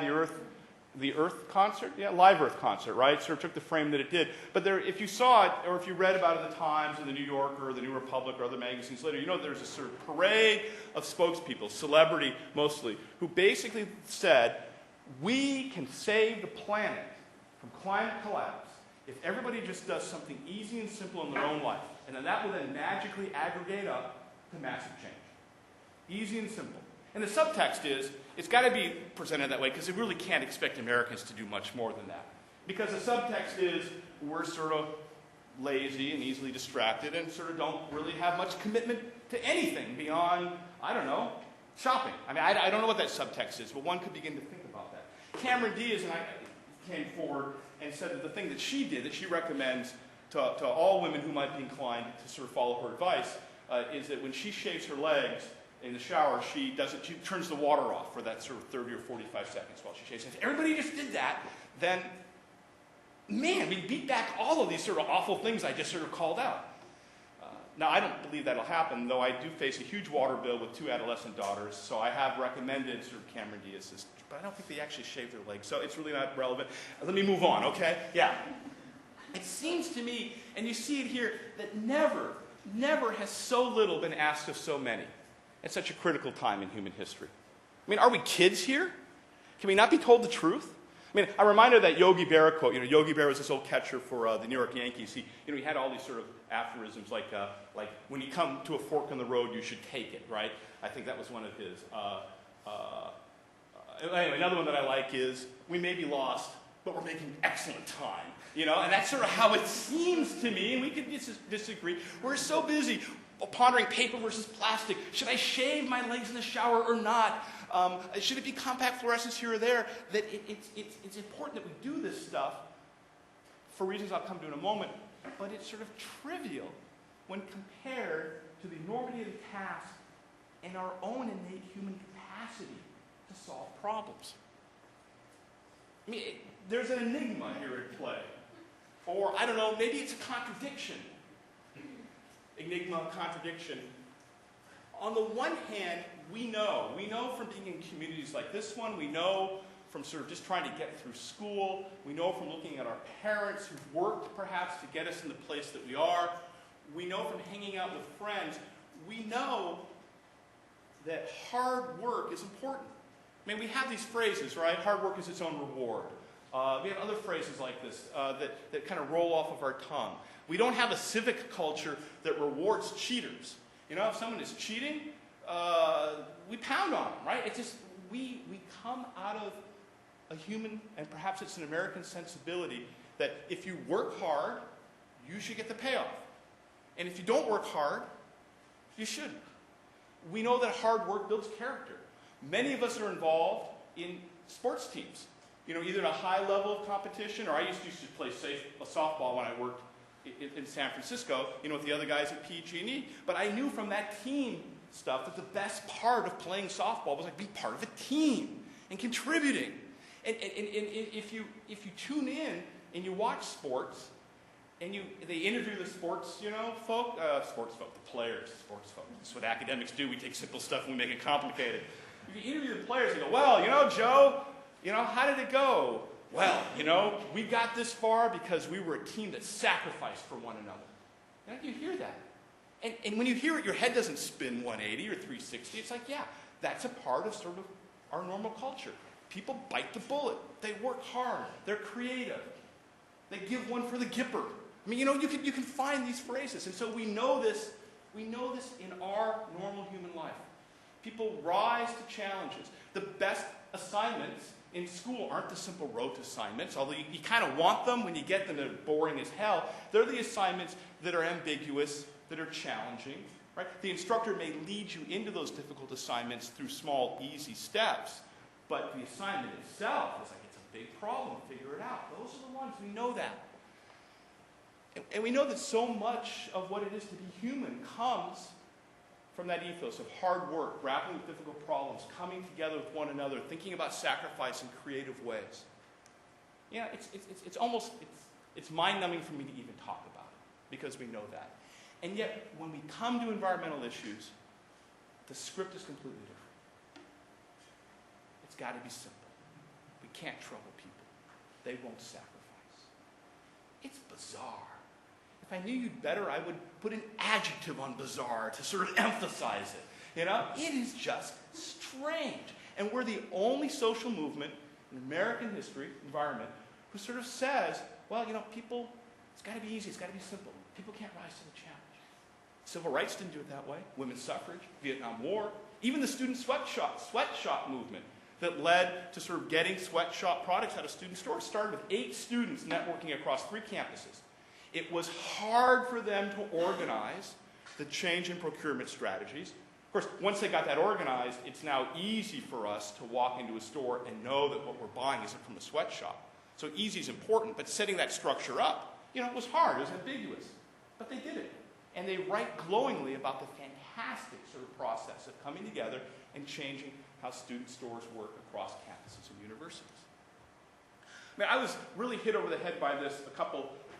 the Earth concert? Yeah, Live Earth concert, right? Sort of took the frame that it did. But there, if you saw it, or if you read about it in the Times, or the New Yorker, or the New Republic, or other magazines later, there's a sort of parade of spokespeople, celebrity mostly, who basically said, we can save the planet from climate collapse if everybody just does something easy and simple in their own life. And then that will then magically aggregate up to massive change. Easy and simple. And the subtext is, it's got to be presented that way because we really can't expect Americans to do much more than that. Because the subtext is, we're sort of lazy and easily distracted and sort of don't really have much commitment to anything beyond, I don't know, shopping. I don't know what that subtext is, but one could begin to think about that. Cameron Diaz and I came forward and said that the thing that she did, that she recommends to all women who might be inclined to sort of follow her advice, is that when she shaves her legs in the shower, she turns the water off for that sort of 30 or 45 seconds while she shaves. If everybody just did that, then, man, we'd beat back all of these sort of awful things I just sort of called out. Now, I don't believe that'll happen, though I do face a huge water bill with 2 adolescent daughters, so I have recommended sort of Cameron Diaz's, but I don't think they actually shave their legs, so it's really not relevant. Let me move on, okay? Yeah. It seems to me, and you see it here, that never has so little been asked of so many at such a critical time in human history. Are we kids here? Can we not be told the truth? I'm reminded of that Yogi Berra quote. Yogi Berra was this old catcher for the New York Yankees. He had all these sort of aphorisms like when you come to a fork in the road, you should take it, right? I think that was one of his. Anyway, another one that I like is, we may be lost, but we're making excellent time. And that's sort of how it seems to me, and we could disagree. We're so busy pondering paper versus plastic. Should I shave my legs in the shower or not? Should it be compact fluorescence here or there? That it's important that we do this stuff, for reasons I'll come to in a moment, but it's sort of trivial when compared to the enormity of the task and our own innate human capacity to solve problems. I mean, there's an enigma here at play. Or, I don't know, maybe it's a contradiction. Enigma, contradiction. On the one hand, we know from being in communities like this one, we know from sort of just trying to get through school, we know from looking at our parents who've worked perhaps to get us in the place that we are, we know from hanging out with friends, we know that hard work is important. I mean, we have these phrases, right? Hard work is its own reward. We have other phrases like this that kind of roll off of our tongue. We don't have a civic culture that rewards cheaters. You know, if someone is cheating, we pound on them, right? It's just, we come out of a human, and perhaps it's an American sensibility, that if you work hard, you should get the payoff. And if you don't work hard, you shouldn't. We know that hard work builds character. Many of us are involved in sports teams. You know, either at a high level of competition, or I used to play softball when I worked in San Francisco, you know, with the other guys at PG&E. But I knew from that team stuff that the best part of playing softball was like being part of a team and contributing. And if you tune in and you watch sports, and they interview the sports, you know, the players, sports folk. That's what academics do. We take simple stuff and we make it complicated. If you interview the players, you go, well, you know, Joe, you know, how did it go? Well, you know, we got this far because we were a team that sacrificed for one another. You know, you hear that. And when you hear it, your head doesn't spin 180 or 360. It's like, yeah, that's a part of sort of our normal culture. People bite the bullet. They work hard. They're creative. They give one for the gipper. I mean, you know, you can find these phrases. And so we know this in our normal human life. People rise to challenges. The best assignments in school aren't the simple rote assignments, although you kind of want them. When you get them, they're boring as hell. They're the assignments that are ambiguous, that are challenging. Right? The instructor may lead you into those difficult assignments through small, easy steps, but the assignment itself is like, it's a big problem, figure it out. Those are the ones, we know that. And we know that so much of what it is to be human comes from that ethos of hard work, grappling with difficult problems, coming together with one another, thinking about sacrifice in creative ways. Yeah, it's mind-numbing for me to even talk about it, because we know that. And yet, when we come to environmental issues, the script is completely different. It's got to be simple. We can't trouble people. They won't sacrifice. It's bizarre. If I knew you'd better, I would put an adjective on bizarre to sort of emphasize it. You know, it is just strange. And we're the only social movement in American history, environment, who sort of says, well, you know, people, it's got to be easy, it's got to be simple. People can't rise to the challenge. Civil rights didn't do it that way. Women's suffrage, Vietnam War, even the student sweatshop movement that led to sort of getting sweatshop products out of student stores started with 8 students networking across 3 campuses. It was hard for them to organize the change in procurement strategies. Of course, once they got that organized, it's now easy for us to walk into a store and know that what we're buying isn't from a sweatshop. So easy is important, but setting that structure up, you know, it was hard, it was ambiguous. But they did it. And they write glowingly about the fantastic sort of process of coming together and changing how student stores work across campuses and universities. I mean, I was really hit over the head by this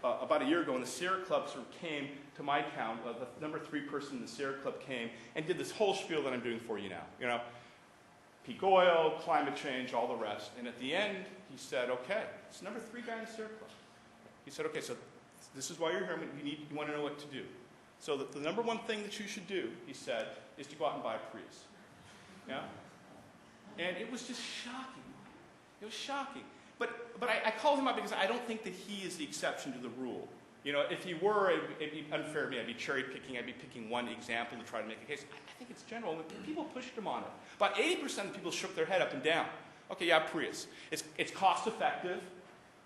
about a year ago when the Sierra Club sort of came to my town. The number 3 person in the Sierra Club came and did this whole spiel that I'm doing for you now. You know, peak oil, climate change, all the rest. And at the end, he said, okay, it's number 3 guy in the Sierra Club. He said, okay, so this is why you're here. You want to know what to do. So the number 1 thing that you should do, he said, is to go out and buy a Prius. Yeah? And it was just shocking. It was shocking. But I called him out because I don't think that he is the exception to the rule. You know, if he were, it'd be unfair to me. I'd be cherry picking. I'd be picking one example to try to make a case. I think it's general. And people pushed him on it. About 80% of people shook their head up and down. Okay, yeah, Prius. It's cost effective,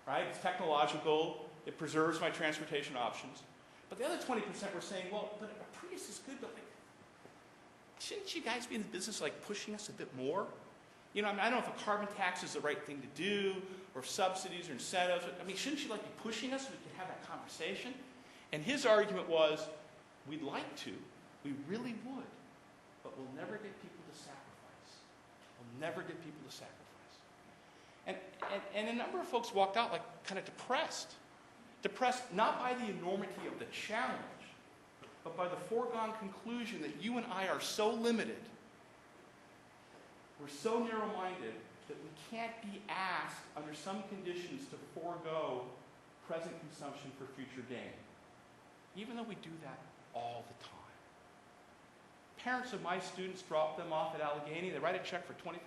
right? It's technological. It preserves my transportation options. But the other 20% were saying, well, but a Prius is good, but like, shouldn't you guys be in the business of like pushing us a bit more? You know, I mean, I don't know if a carbon tax is the right thing to do, or subsidies or incentives. I mean, shouldn't you like be pushing us so we could have that conversation? And his argument was, we'd like to, we really would, but we'll never get people to sacrifice. We'll never get people to sacrifice. And a number of folks walked out like kind of depressed. Depressed not by the enormity of the challenge, but by the foregone conclusion that you and I are so limited, we're so narrow-minded, that we can't be asked under some conditions to forego present consumption for future gain, even though we do that all the time. Parents of my students drop them off at Allegheny, they write a check for $25,000.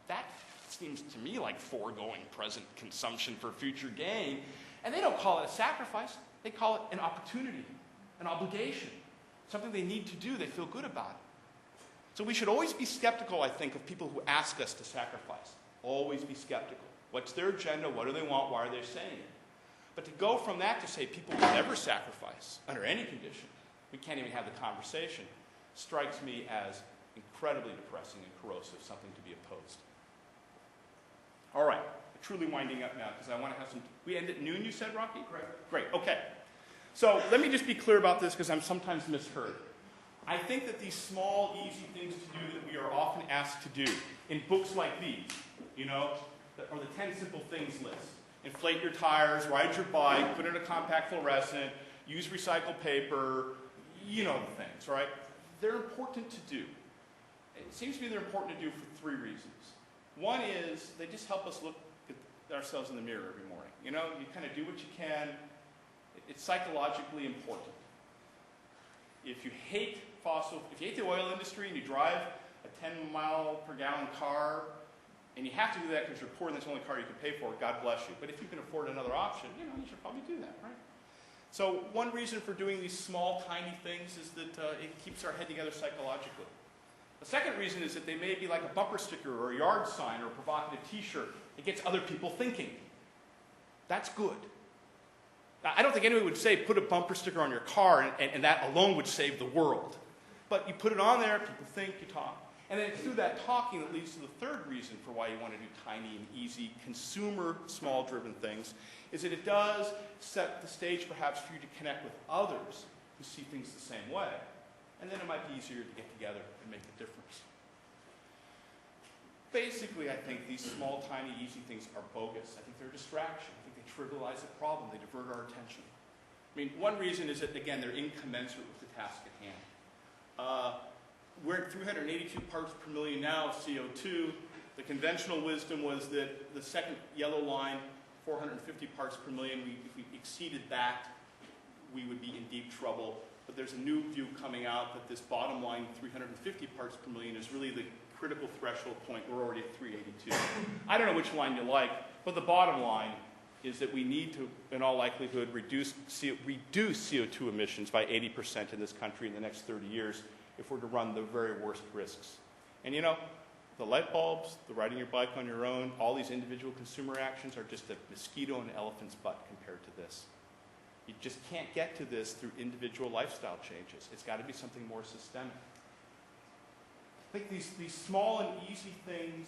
That seems to me like foregoing present consumption for future gain. And they don't call it a sacrifice, they call it an opportunity, an obligation, something they need to do, they feel good about it. So we should always be skeptical, I think, of people who ask us to sacrifice. Always be skeptical. What's their agenda? What do they want? Why are they saying it? But to go from that to say people will never sacrifice under any condition, we can't even have the conversation, strikes me as incredibly depressing and corrosive, something to be opposed. All right, truly winding up now because I want to have some. We end at noon, you said, Rocky? Great, okay. So let me just be clear about this because I'm sometimes misheard. I think that these small, easy things to do that we are often asked to do in books like these, you know, or the 10 simple things list. Inflate your tires, ride your bike, put in a compact fluorescent, use recycled paper, you know the things, right? They're important to do. It seems to me they're important to do for 3 reasons. One is they just help us look at ourselves in the mirror every morning. You know, you kind of do what you can. It's psychologically important. If you hate the oil industry and you drive a 10-mile-per-gallon car, and you have to do that because you're poor and that's the only car you can pay for, God bless you. But if you can afford another option, you know, you should probably do that, right? So one reason for doing these small, tiny things is that it keeps our head together psychologically. The second reason is that they may be like a bumper sticker or a yard sign or a provocative t-shirt. It gets other people thinking. That's good. Now, I don't think anyone would say put a bumper sticker on your car and that alone would save the world. But you put it on there, people think, you talk. And then it's through that talking that leads to the third reason for why you want to do tiny and easy, consumer, small-driven things, is that it does set the stage perhaps for you to connect with others who see things the same way. And then it might be easier to get together and make a difference. Basically, I think these small, tiny, easy things are bogus. I think they're a distraction. I think they trivialize the problem. They divert our attention. I mean, one reason is that, again, they're incommensurate with the task at hand. We're at 382 parts per million now of CO2. The conventional wisdom was that the second yellow line, 450 parts per million, if we exceeded that, we would be in deep trouble. But there's a new view coming out that this bottom line, 350 parts per million, is really the critical threshold point. We're already at 382. I don't know which line you like, but the bottom line is that we need to, in all likelihood, reduce CO2 emissions by 80% in this country in the next 30 years if we're to run the very worst risks. And you know, the light bulbs, the riding your bike on your own, all these individual consumer actions are just a mosquito in an elephant's butt compared to this. You just can't get to this through individual lifestyle changes. It's got to be something more systemic. I think these small and easy things,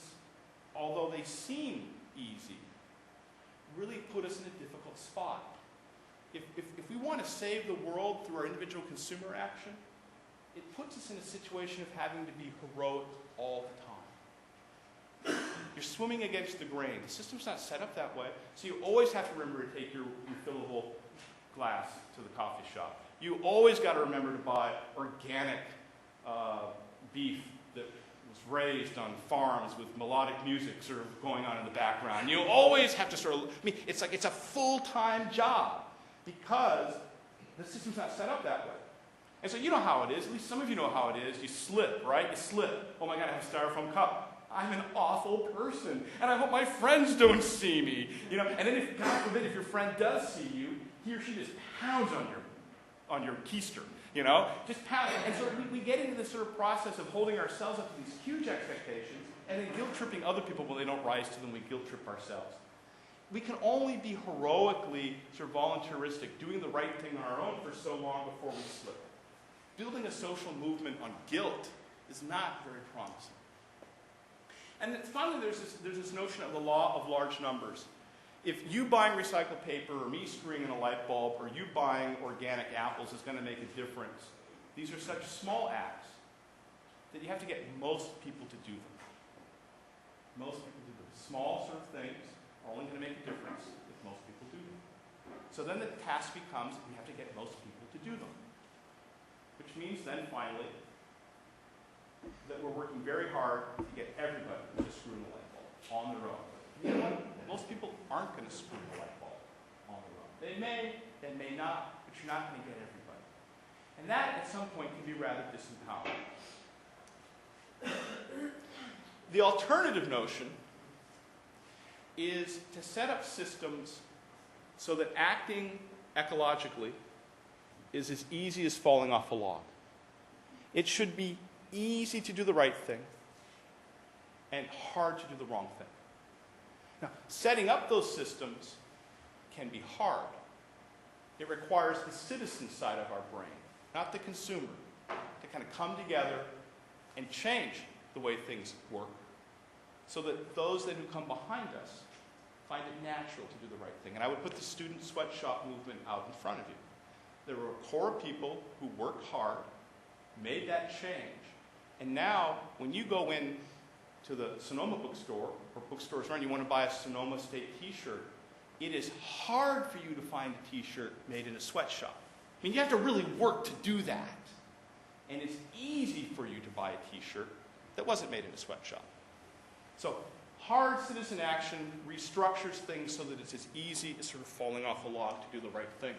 although they seem easy, really put us in a difficult spot. If we want to save the world through our individual consumer action, it puts us in a situation of having to be heroic all the time. You're swimming against the grain. The system's not set up that way, so you always have to remember to take your refillable glass to the coffee shop. You always got to remember to buy organic beef that was raised on farms with melodic music sort of going on in the background. You always have to sort of, I mean, it's like it's a full-time job because the system's not set up that way. And so you know how it is, at least some of you know how it is. You slip, right? You slip. Oh my God, I have a styrofoam cup. I'm an awful person, and I hope my friends don't see me. You know, and then if, God forbid, if your friend does see you, he or she just pounds on your keister, you know? Just pounds. And so we get into this sort of process of holding ourselves up to these huge expectations and then guilt-tripping other people when they don't rise to them. We guilt-trip ourselves. We can only be heroically sort of voluntaristic, doing the right thing on our own for so long before we slip. Building a social movement on guilt is not very promising. And then finally, there's this notion of the law of large numbers. If you buying recycled paper, or me screwing in a light bulb, or you buying organic apples is going to make a difference, these are such small acts that you have to get most people to do them. Most people do them. Small sort of things are only going to make a difference if most people do them. So then the task becomes, we have to get most people to do them. Which means then finally that we're working very hard to get everybody to screw in the light bulb on their own. You know what? Most people aren't going to screw in the light bulb on their own. They may not, but you're not going to get everybody. And that, at some point, can be rather disempowering. The alternative notion is to set up systems so that acting ecologically is as easy as falling off a log. It should be easy to do the right thing and hard to do the wrong thing. Now, setting up those systems can be hard. It requires the citizen side of our brain, not the consumer, to kind of come together and change the way things work so that those then who come behind us find it natural to do the right thing. And I would put the student sweatshop movement out in front of you. There were a core of people who worked hard, made that change, and now when you go in to the Sonoma bookstore, or bookstores around, you want to buy a Sonoma State t-shirt, it is hard for you to find a t-shirt made in a sweatshop. I mean, you have to really work to do that. And it's easy for you to buy a t-shirt that wasn't made in a sweatshop. So hard citizen action restructures things so that it's as easy as sort of falling off a log to do the right thing.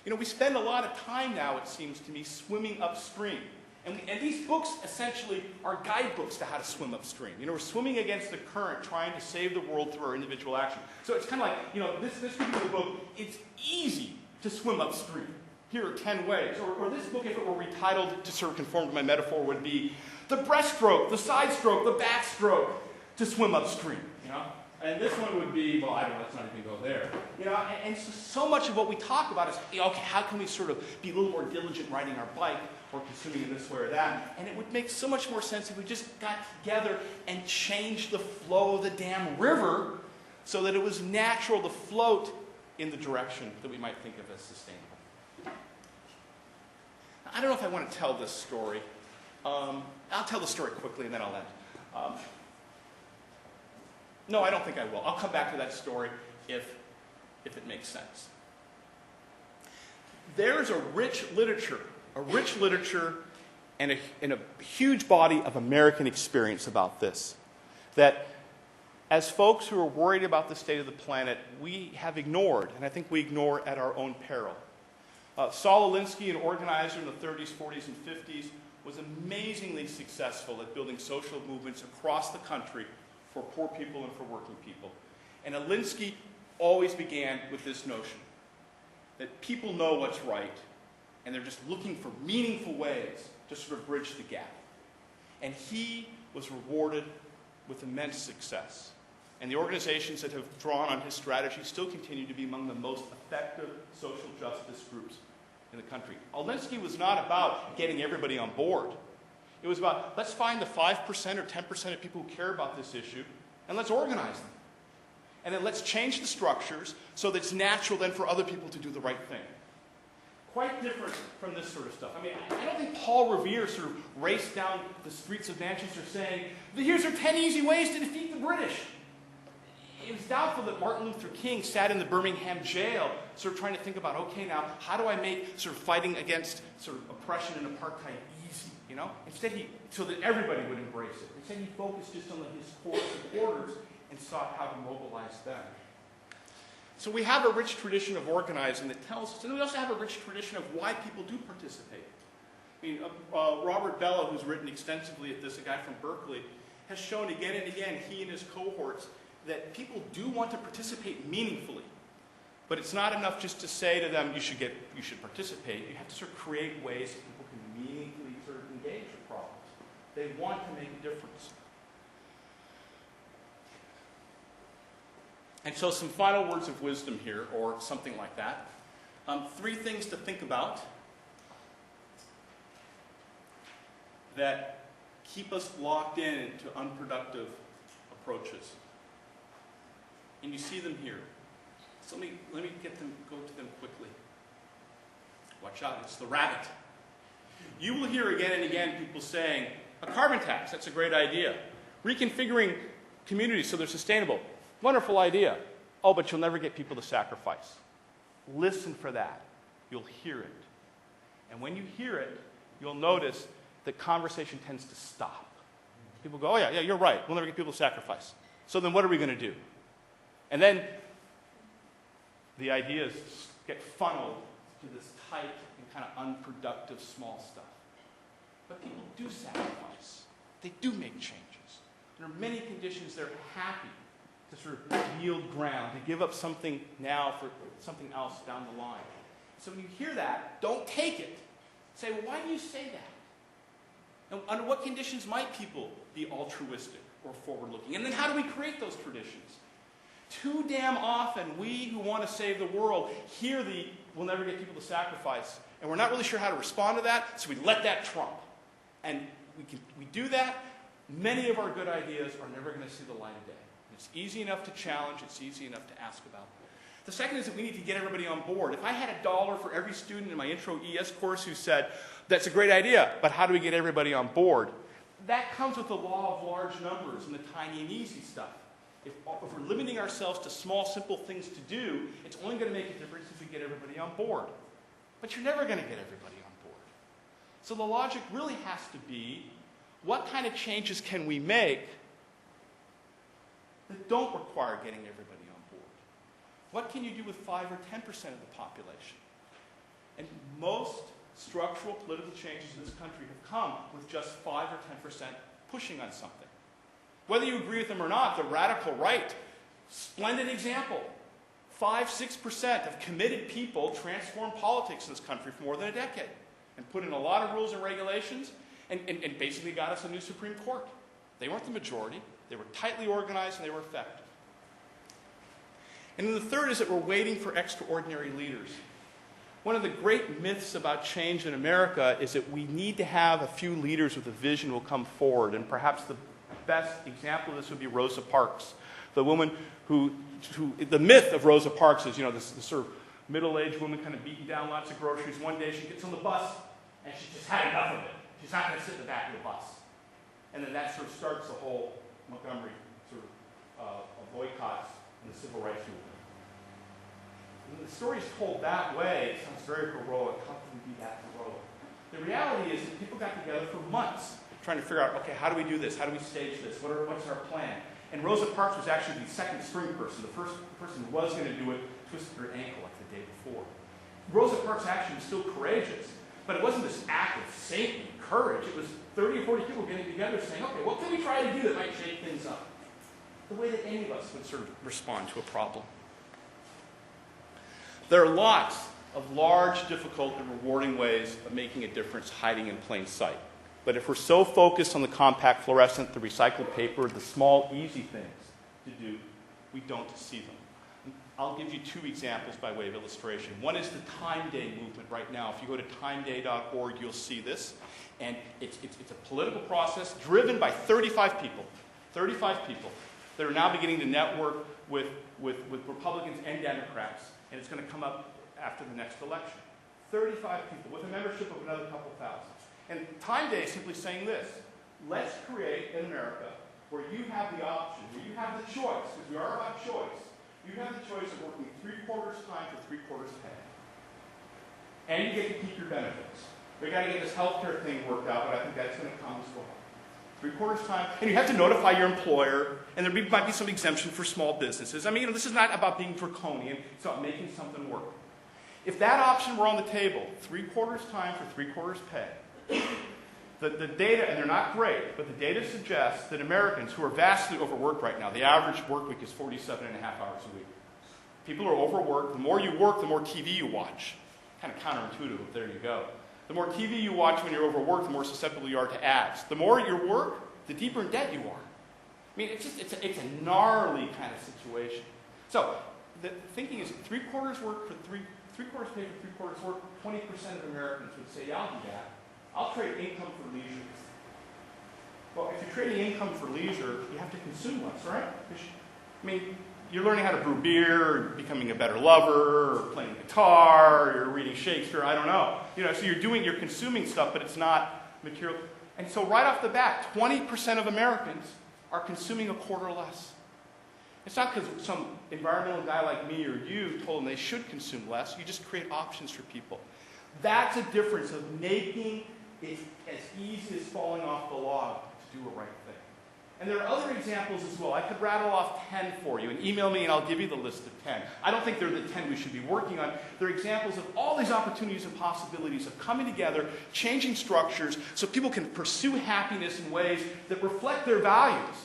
You know, we spend a lot of time now, it seems to me, swimming upstream. And these books essentially are guidebooks to how to swim upstream. You know, we're swimming against the current, trying to save the world through our individual action. So it's kind of like, you know, this particular book, it's easy to swim upstream. Here are 10 ways. Or this book, if it were retitled to sort of conform to my metaphor, would be the breaststroke, the side stroke, the backstroke to swim upstream. You know? And this one would be, well, I don't know, let's not even go there. You know, and so much of what we talk about is, okay, how can we sort of be a little more diligent riding our bike or consuming in this way or that? And it would make so much more sense if we just got together and changed the flow of the damn river so that it was natural to float in the direction that we might think of as sustainable. I don't know if I want to tell this story. I'll tell the story quickly and then I'll end. No, I don't think I will. I'll come back to that story if it makes sense. There's a rich literature and a huge body of American experience about this. That as folks who are worried about the state of the planet, we have ignored, and I think we ignore at our own peril. Saul Alinsky, an organizer in the 30s, 40s, and 50s, was amazingly successful at building social movements across the country for poor people and for working people. And Alinsky always began with this notion that people know what's right, and they're just looking for meaningful ways to sort of bridge the gap. And he was rewarded with immense success. And the organizations that have drawn on his strategy still continue to be among the most effective social justice groups in the country. Alinsky was not about getting everybody on board. It was about, let's find the 5% or 10% of people who care about this issue, and let's organize them. And then let's change the structures so that it's natural then for other people to do the right thing. Quite different from this sort of stuff. I mean, I don't think Paul Revere sort of raced down the streets of Manchester saying, here's our 10 easy ways to defeat the British. It was doubtful that Martin Luther King sat in the Birmingham jail sort of trying to think about, okay, now, how do I make sort of fighting against sort of oppression and apartheid easy, you know? Instead, so that everybody would embrace it. Instead, he focused just on his core supporters and sought how to mobilize them. So we have a rich tradition of organizing that tells us, and we also have a rich tradition of why people do participate. I mean, Robert Bellow, who's written extensively at this, a guy from Berkeley, has shown again and again, he and his cohorts, that people do want to participate meaningfully. But it's not enough just to say to them, you should participate. You have to sort of create ways that people can meaningfully sort of engage with problems. They want to make a difference. And so some final words of wisdom here, or something like that. 3 things to think about that keep us locked into unproductive approaches. And you see them here. So let me go to them quickly. Watch out, it's the rabbit. You will hear again and again people saying, a carbon tax, that's a great idea. Reconfiguring communities so they're sustainable, wonderful idea. Oh, but you'll never get people to sacrifice. Listen for that. You'll hear it. And when you hear it, you'll notice that conversation tends to stop. People go, oh yeah, you're right. We'll never get people to sacrifice. So then what are we going to do? And then the ideas get funneled to this tight and kind of unproductive small stuff. But people do sacrifice. They do make changes. Under many conditions, they're happy to sort of yield ground, to give up something now for something else down the line. So when you hear that, don't take it. Say, well, why do you say that? And under what conditions might people be altruistic or forward-looking? And then how do we create those traditions? Too damn often, we who want to save the world hear the, we'll never get people to sacrifice, and we're not really sure how to respond to that, so we let that trump. And we do that. Many of our good ideas are never going to see the light of day. It's easy enough to challenge. It's easy enough to ask about. The second is that we need to get everybody on board. If I had $1 for every student in my Intro ES course who said, that's a great idea, but how do we get everybody on board? That comes with the law of large numbers and the tiny and easy stuff. If we're limiting ourselves to small, simple things to do, it's only going to make a difference if we get everybody on board. But you're never going to get everybody on board. So the logic really has to be, what kind of changes can we make that don't require getting everybody on board? What can you do with 5 or 10% of the population? And most structural political changes in this country have come with just 5 or 10% pushing on something. Whether you agree with them or not, the radical right, splendid example. 5-6% of committed people transformed politics in this country for more than a decade and put in a lot of rules and regulations and basically got us a new Supreme Court. They weren't the majority. They were tightly organized and they were effective. And then the third is that we're waiting for extraordinary leaders. One of the great myths about change in America is that we need to have a few leaders with a vision who will come forward. And perhaps the best example of this would be Rosa Parks, the woman who the myth of Rosa Parks is, this sort of middle-aged woman kind of beating down lots of groceries. One day she gets on the bus and she just had enough of it. She's not going to sit in the back of the bus. And then that sort of starts the whole Montgomery sort of boycotts in the civil rights movement. When the story is told that way, it sounds very heroic. How can we be that heroic? The reality is that people got together for months trying to figure out, okay, how do we do this? How do we stage this? What's our plan? And Rosa Parks was actually the second string person. The first person who was going to do it twisted her ankle like the day before. Rosa Parks actually was still courageous, but it wasn't this act of saintly courage. It was 30 or 40 people getting together saying, okay, what can we try to do that might shake things up? The way that any of us would sort of respond to a problem. There are lots of large, difficult, and rewarding ways of making a difference hiding in plain sight. But if we're so focused on the compact fluorescent, the recycled paper, the small, easy things to do, we don't see them. I'll give you 2 examples by way of illustration. One is the Time Day movement right now. If you go to timeday.org, you'll see this. And it's a political process driven by 35 people. 35 people that are now beginning to network with Republicans and Democrats. And it's going to come up after the next election. 35 people with a membership of another couple thousand. And Time Day is simply saying this: let's create an America where you have the option, where you have the choice, because we are about choice. You have the choice of working 3/4 time for 3/4 pay. And you get to keep your benefits. We've got to get this healthcare thing worked out, but I think that's going to come as well. 3/4 time. And you have to notify your employer, and there might be some exemption for small businesses. I mean, this is not about being draconian. It's about making something work. If that option were on the table, 3/4 time for 3/4 pay, the data, and they're not great, but the data suggests that Americans who are vastly overworked right now, the average work week is 47.5 hours a week. People are overworked. The more you work, the more TV you watch. Kind of counterintuitive, but there you go. The more TV you watch when you're overworked, the more susceptible you are to ads. The more you work, the deeper in debt you are. I mean, it's a gnarly kind of situation. So the thinking is 3/4 work for 3/4 pay for 3/4 work. 20% of Americans would say, yeah, I'll do that. I'll trade income for leisure. Well, if you're trading income for leisure, you have to consume less, right? I mean, you're learning how to brew beer, or becoming a better lover, or playing guitar, or you're reading Shakespeare, I don't know. So you're consuming stuff, but it's not material. And so right off the bat, 20% of Americans are consuming a quarter less. It's not because some environmental guy like me or you told them they should consume less. You just create options for people. That's a difference of making it as easy as falling off the log to do a right thing. And there are other examples as well. I could rattle off 10 for you, and email me and I'll give you the list of 10. I don't think they're the 10 we should be working on. They're examples of all these opportunities and possibilities of coming together, changing structures, so people can pursue happiness in ways that reflect their values.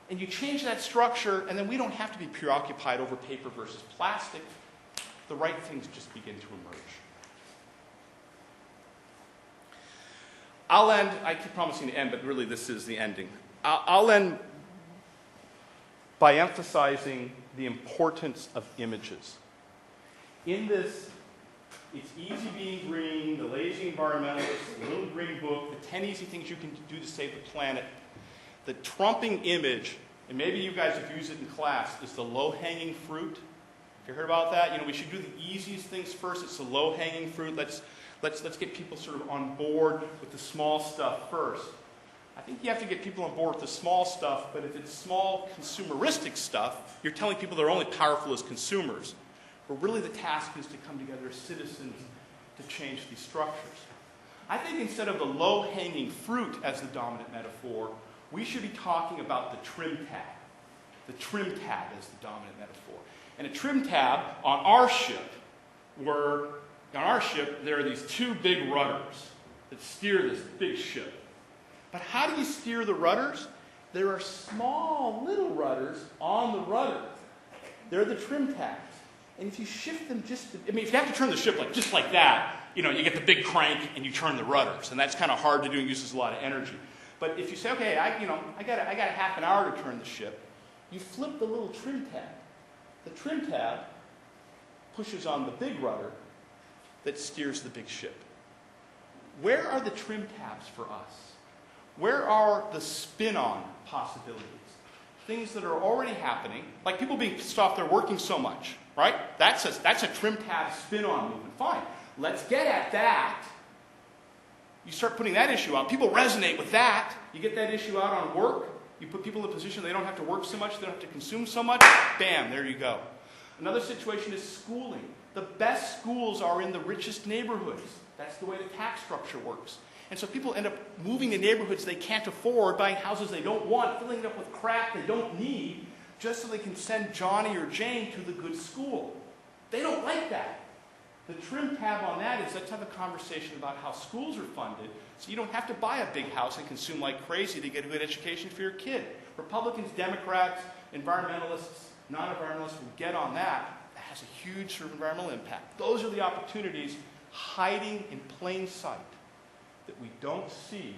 And you change that structure, and then we don't have to be preoccupied over paper versus plastic. The right things just begin to emerge. I'll end, I keep promising to end, but really this is the ending. I'll end by emphasizing the importance of images. In this, It's Easy Being Green, The Lazy Environmentalist, The Little Green Book, The 10 Easy Things You Can Do to Save the Planet, the trumping image, and maybe you guys have used it in class, is the low-hanging fruit. Have you heard about that? We should do the easiest things first. It's the low-hanging fruit. Let's get people sort of on board with the small stuff first. I think you have to get people on board with the small stuff, but if it's small consumeristic stuff, you're telling people they're only powerful as consumers. But really the task is to come together as citizens to change these structures. I think instead of the low-hanging fruit as the dominant metaphor, we should be talking about the trim tab. The trim tab is the dominant metaphor. And a trim tab on our ship, there are these two big rudders that steer this big ship. But how do you steer the rudders? There are small little rudders on the rudder. They're the trim tabs. And if you shift them if you have to turn the ship just like that, you get the big crank and you turn the rudders. And that's kind of hard to do and uses a lot of energy. But if you say, okay, I got a half an hour to turn the ship, you flip the little trim tab. The trim tab pushes on the big rudder that steers the big ship. Where are the trim tabs for us? Where are the spin-on possibilities? Things that are already happening, like people being pissed off they're working so much, right? That's a trim tab spin-on movement. Fine. Let's get at that. You start putting that issue out. People resonate with that. You get that issue out on work. You put people in a position they don't have to work so much, they don't have to consume so much. Bam, there you go. Another situation is schooling. The best schools are in the richest neighborhoods. That's the way the tax structure works. And so people end up moving to neighborhoods they can't afford, buying houses they don't want, filling it up with crap they don't need, just so they can send Johnny or Jane to the good school. They don't like that. The trim tab on that is let's have a conversation about how schools are funded so you don't have to buy a big house and consume like crazy to get a good education for your kid. Republicans, Democrats, environmentalists, non-environmentalists will get on that. That has a huge sort of environmental impact. Those are the opportunities hiding in plain sight that we don't see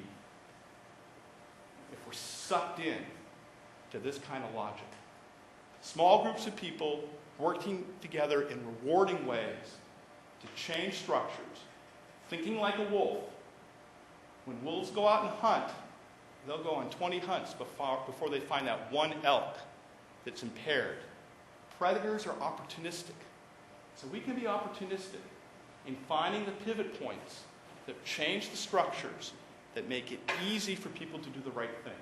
if we're sucked in to this kind of logic. Small groups of people working together in rewarding ways to change structures, thinking like a wolf. When wolves go out and hunt, they'll go on 20 hunts before they find that one elk that's impaired. Predators are opportunistic. So we can be opportunistic in finding the pivot points that change the structures that make it easy for people to do the right thing.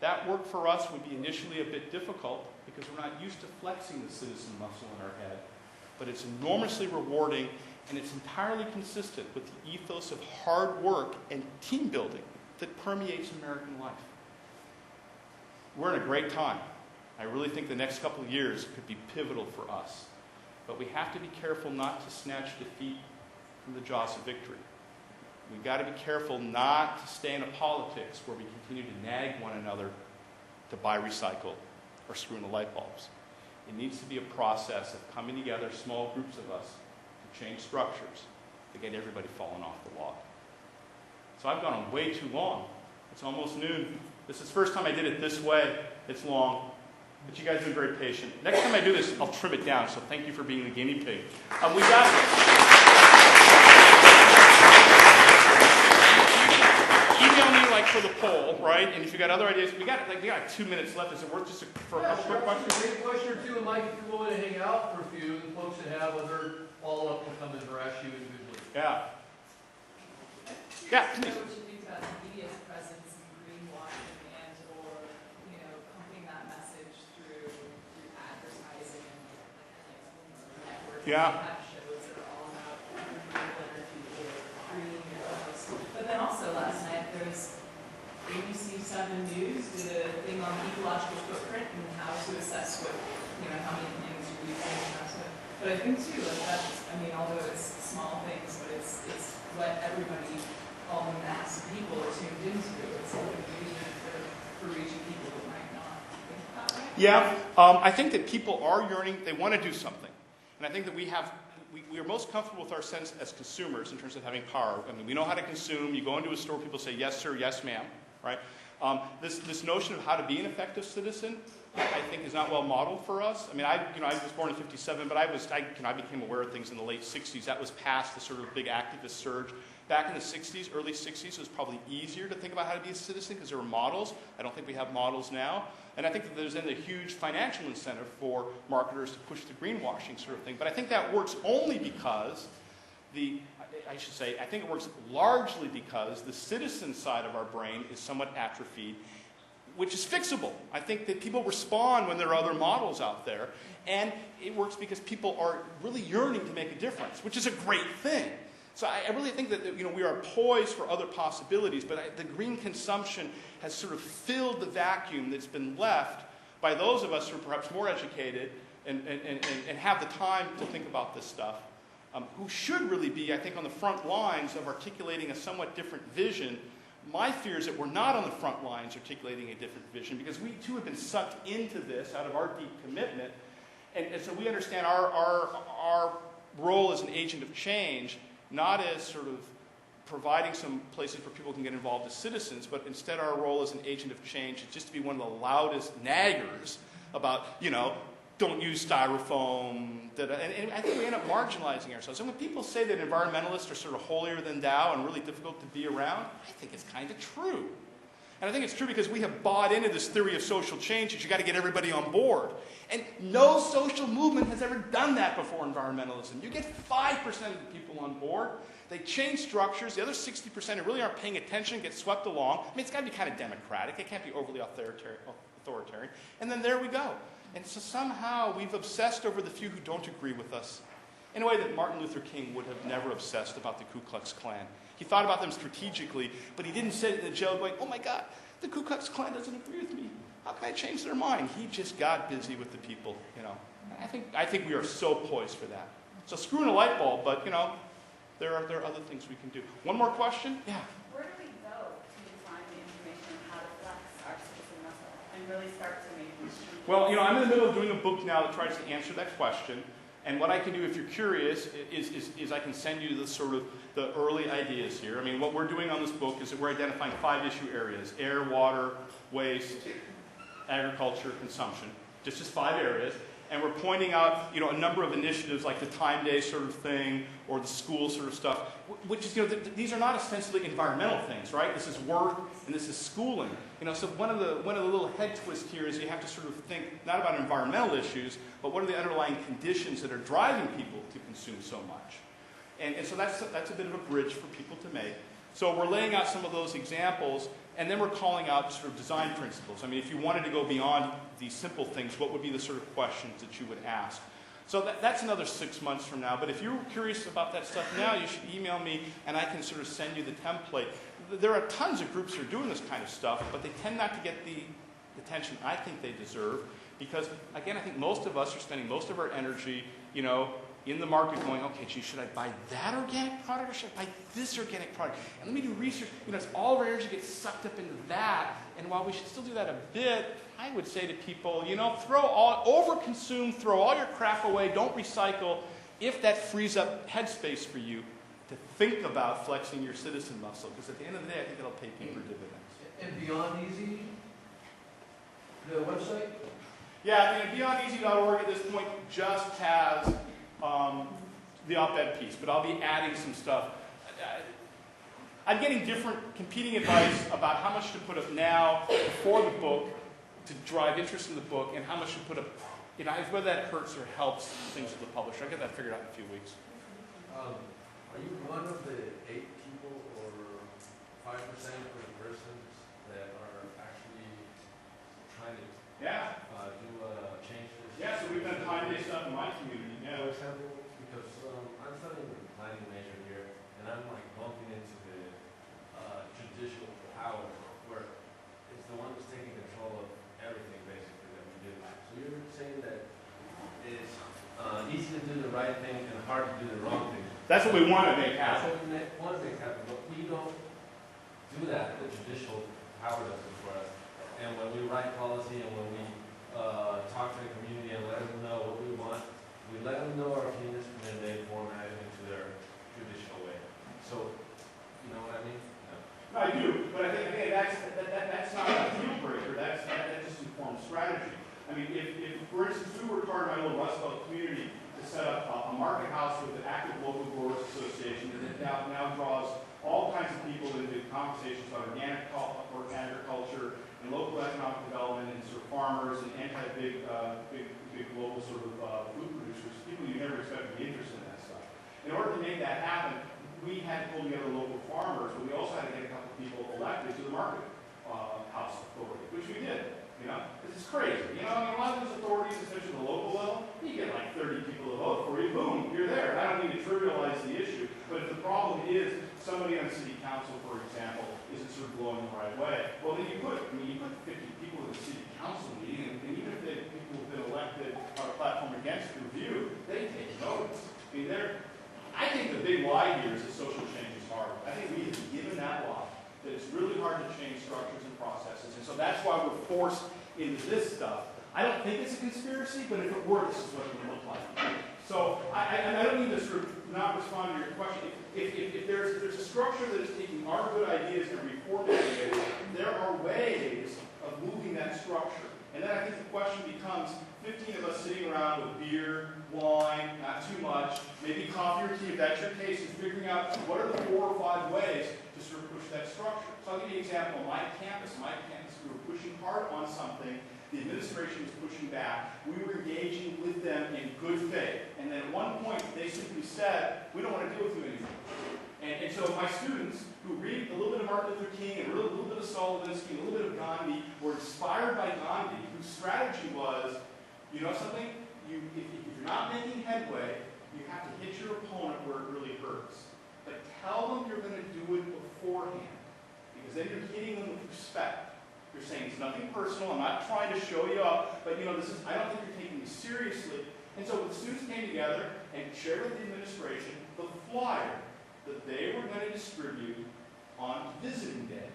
That work for us would be initially a bit difficult because we're not used to flexing the citizen muscle in our head. But it's enormously rewarding, and it's entirely consistent with the ethos of hard work and team building that permeates American life. We're in a great time. I really think the next couple of years could be pivotal for us. But we have to be careful not to snatch defeat from the jaws of victory. We've got to be careful not to stay in a politics where we continue to nag one another to buy recycle or screw in the light bulbs. It needs to be a process of coming together, small groups of us, to change structures, to get everybody falling off the log. So I've gone on way too long. It's almost noon. This is the first time I did it this way. It's long. But you guys have been very patient. Next time I do this, I'll trim it down, so thank you for being the guinea pig. We got email me like for the poll, right? And if you got other ideas, we got 2 minutes left. Is it worth just for a couple quick questions? Maybe a question or two, and Mike, if you're willing to hang out for a few, the folks that have other follow-up will come and harass you individually. Yeah. Yeah, I please. know what you think about the media's presence in greenwashing and or, pumping that message through advertising and networks. Yeah. They have shows that are all about renewable energy or green or else. But then also last night there was ABC 7 News did a thing on ecological footprint and how to assess what, how many things you're using and that stuff. But I think too, like that's, although it's small things, but it's what everybody, all the mass of people are tuned into. It's like engagement for reaching people that might not think that way. Yeah, I think that people are yearning, they want to do something. And I think that we are most comfortable with our sense as consumers in terms of having power. We know how to consume. You go into a store, people say, yes, sir, yes, ma'am, right? This notion of how to be an effective citizen, I think, is not well modeled for us. I was born in '57, but I became aware of things in the late '60s. That was past the sort of big activist surge. Back in the '60s, early '60s, it was probably easier to think about how to be a citizen because there were models. I don't think we have models now. And I think that there's then a huge financial incentive for marketers to push the greenwashing sort of thing. But I think that works only because I think it works largely because the citizen side of our brain is somewhat atrophied, which is fixable. I think that people respond when there are other models out there. And it works because people are really yearning to make a difference, which is a great thing. So I really think that we are poised for other possibilities, but the green consumption has sort of filled the vacuum that's been left by those of us who are perhaps more educated and have the time to think about this stuff, who should really be, I think, on the front lines of articulating a somewhat different vision. My fear is that we're not on the front lines articulating a different vision because we too have been sucked into this out of our deep commitment. And so we understand our role as an agent of change, not as sort of providing some places where people can get involved as citizens, but instead our role as an agent of change is just to be one of the loudest naggers about, don't use styrofoam. And I think we end up marginalizing ourselves. And when people say that environmentalists are sort of holier than thou and really difficult to be around, I think it's kind of true. And I think it's true because we have bought into this theory of social change that you got to get everybody on board. And no social movement has ever done that before environmentalism. You get 5% of the people on board. They change structures. The other 60% who really aren't paying attention get swept along. It's got to be kind of democratic. It can't be overly authoritarian. And then there we go. And so somehow we've obsessed over the few who don't agree with us in a way that Martin Luther King would have never obsessed about the Ku Klux Klan. He thought about them strategically, but he didn't sit in the jail going, oh my God, the Ku Klux Klan doesn't agree with me. How can I change their mind? He just got busy with the people, I think we are so poised for that. So screwing a light bulb, but, there are other things we can do. One more question? Yeah. Where do we go to find the information on how to flex our citizen muscle and really start to make these changes? Well, I'm in the middle of doing a book now that tries to answer that question. And what I can do, if you're curious, is I can send you the early ideas here. What we're doing on this book is that we're identifying 5 issue areas: air, water, waste, agriculture, consumption. Just as 5 areas. And we're pointing out, a number of initiatives like the Time Day sort of thing or the school sort of stuff, which is, these are not ostensibly environmental things, right? This is work and this is schooling. So one of the little head twists here is you have to sort of think not about environmental issues, but what are the underlying conditions that are driving people to consume so much? And so that's a bit of a bridge for people to make. So we're laying out some of those examples, and then we're calling out sort of design principles. If you wanted to go beyond these simple things, what would be the sort of questions that you would ask? So that's another 6 months from now. But if you're curious about that stuff now, you should email me, and I can sort of send you the template. There are tons of groups who are doing this kind of stuff, but they tend not to get the attention I think they deserve. Because, again, I think most of us are spending most of our energy, in the market going, okay, gee, should I buy that organic product or should I buy this organic product? And let me do research. It's all of our energy gets sucked up into that. And while we should still do that a bit, I would say to people, overconsume, throw all your crap away, don't recycle, if that frees up headspace for you to think about flexing your citizen muscle. Because at the end of the day, I think it'll pay paper dividends. And Beyond Easy, the website? Yeah, BeyondEasy.org at this point just has the op-ed piece, but I'll be adding some stuff. I'm getting different competing advice about how much to put up now before the book to drive interest in the book, and how much to put up, whether that hurts or helps things with the publisher. I'll get that figured out in a few weeks. Are you one of the 8 people or 5% of the persons that are actually trying to Yeah. change this? Yeah, so we've done time-based stuff in my community. For example, because I'm studying the planning major here, and I'm like bumping into the judicial power, where it's the one who's taking control of everything basically that we do. So you're saying that it's easy to do the right thing and hard to do the wrong thing. That's what we want to make That's happen. what we want to make happen, but we don't do that. The judicial power does it for us. And when we write policy and when we talk to the community and let them know what we want, we let them know our opinions and then they format it into their judicial way. So, you know what I mean? No. No, I do, but I think that's not a deal breaker. That just informs strategy. I mean, if for instance we worked hard in my little Rust Belt community to set up a market house with an active local growers association that now draws all kinds of people into conversations about organic agriculture and local economic development and sort of farmers and big global sort of food producers, people you never expect to be interested in that stuff. In order to make that happen, we had to pull together local farmers, but we also had to get a couple of people elected to the market house authority, which we did. You know, this is crazy. You know, I mean, a lot of these authorities, especially at the local level, you get like 30 people to vote for you, boom, you're there. I don't mean to trivialize the issue, but if the problem is somebody on the city council, for example, isn't sort of blowing the right way, well, then you put 50 people in the city council meeting, and even if the people have been elected on a platform against review, they take notice. I mean, I think the big lie here is that social change is hard. I think we have given that lie, that it's really hard to change structures and processes, and so that's why we're forced into this stuff. I don't think it's a conspiracy, but if it were, this is what it would look like. So I don't mean to sort of not respond to your question. If there's a structure that is taking our good ideas and reformatting it, there are ways of moving that structure. And then I think the question becomes, 15 of us sitting around with beer, wine, not too much, maybe coffee or tea, if that's your case, is figuring out what are the 4 or 5 ways to sort of push that structure. So I'll give you an example. My campus, we were pushing hard on something. The administration was pushing back. We were engaging with them in good faith. And then at one point, they simply said, we don't want to deal with you anymore. And so my students, who read a little bit of Martin Luther King and a little bit of Saul Alinsky, a little bit of Gandhi, were inspired by Gandhi, whose strategy was, you know something? If you're not making headway, you have to hit your opponent where it really hurts. But tell them you're going to do it beforehand, because then you're hitting them with respect. You're saying it's nothing personal. I'm not trying to show you up, but you know I don't think you're taking me seriously. And so the students came together and shared with the administration the flyer that they were going to distribute on visiting day,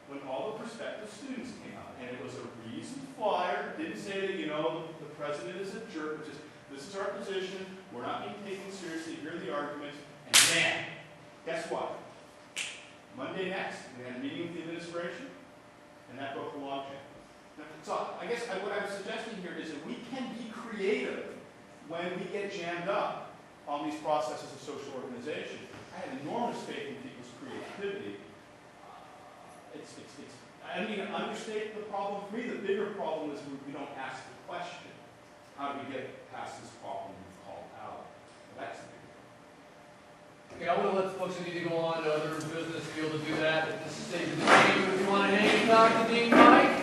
when all the prospective students came out. And it was a reasoned flyer. It didn't say that the president is a jerk. It just, this is our position. We're not being taken seriously. Here are the arguments. And man, guess what? Monday next, we had a meeting with the administration. And that broke the logjam. So I guess what I'm suggesting here is that we can be creative when we get jammed up on these processes of social organization. I have enormous faith in people's creativity. I mean, understate the problem. For me, the bigger problem is we don't ask the question. How do we get past this problem we've called out? Well, that's the big problem. Okay, I want to let the folks that need to go on to other business be able to do that at this stage of the game. If you want to hang and talk to Dean Mike,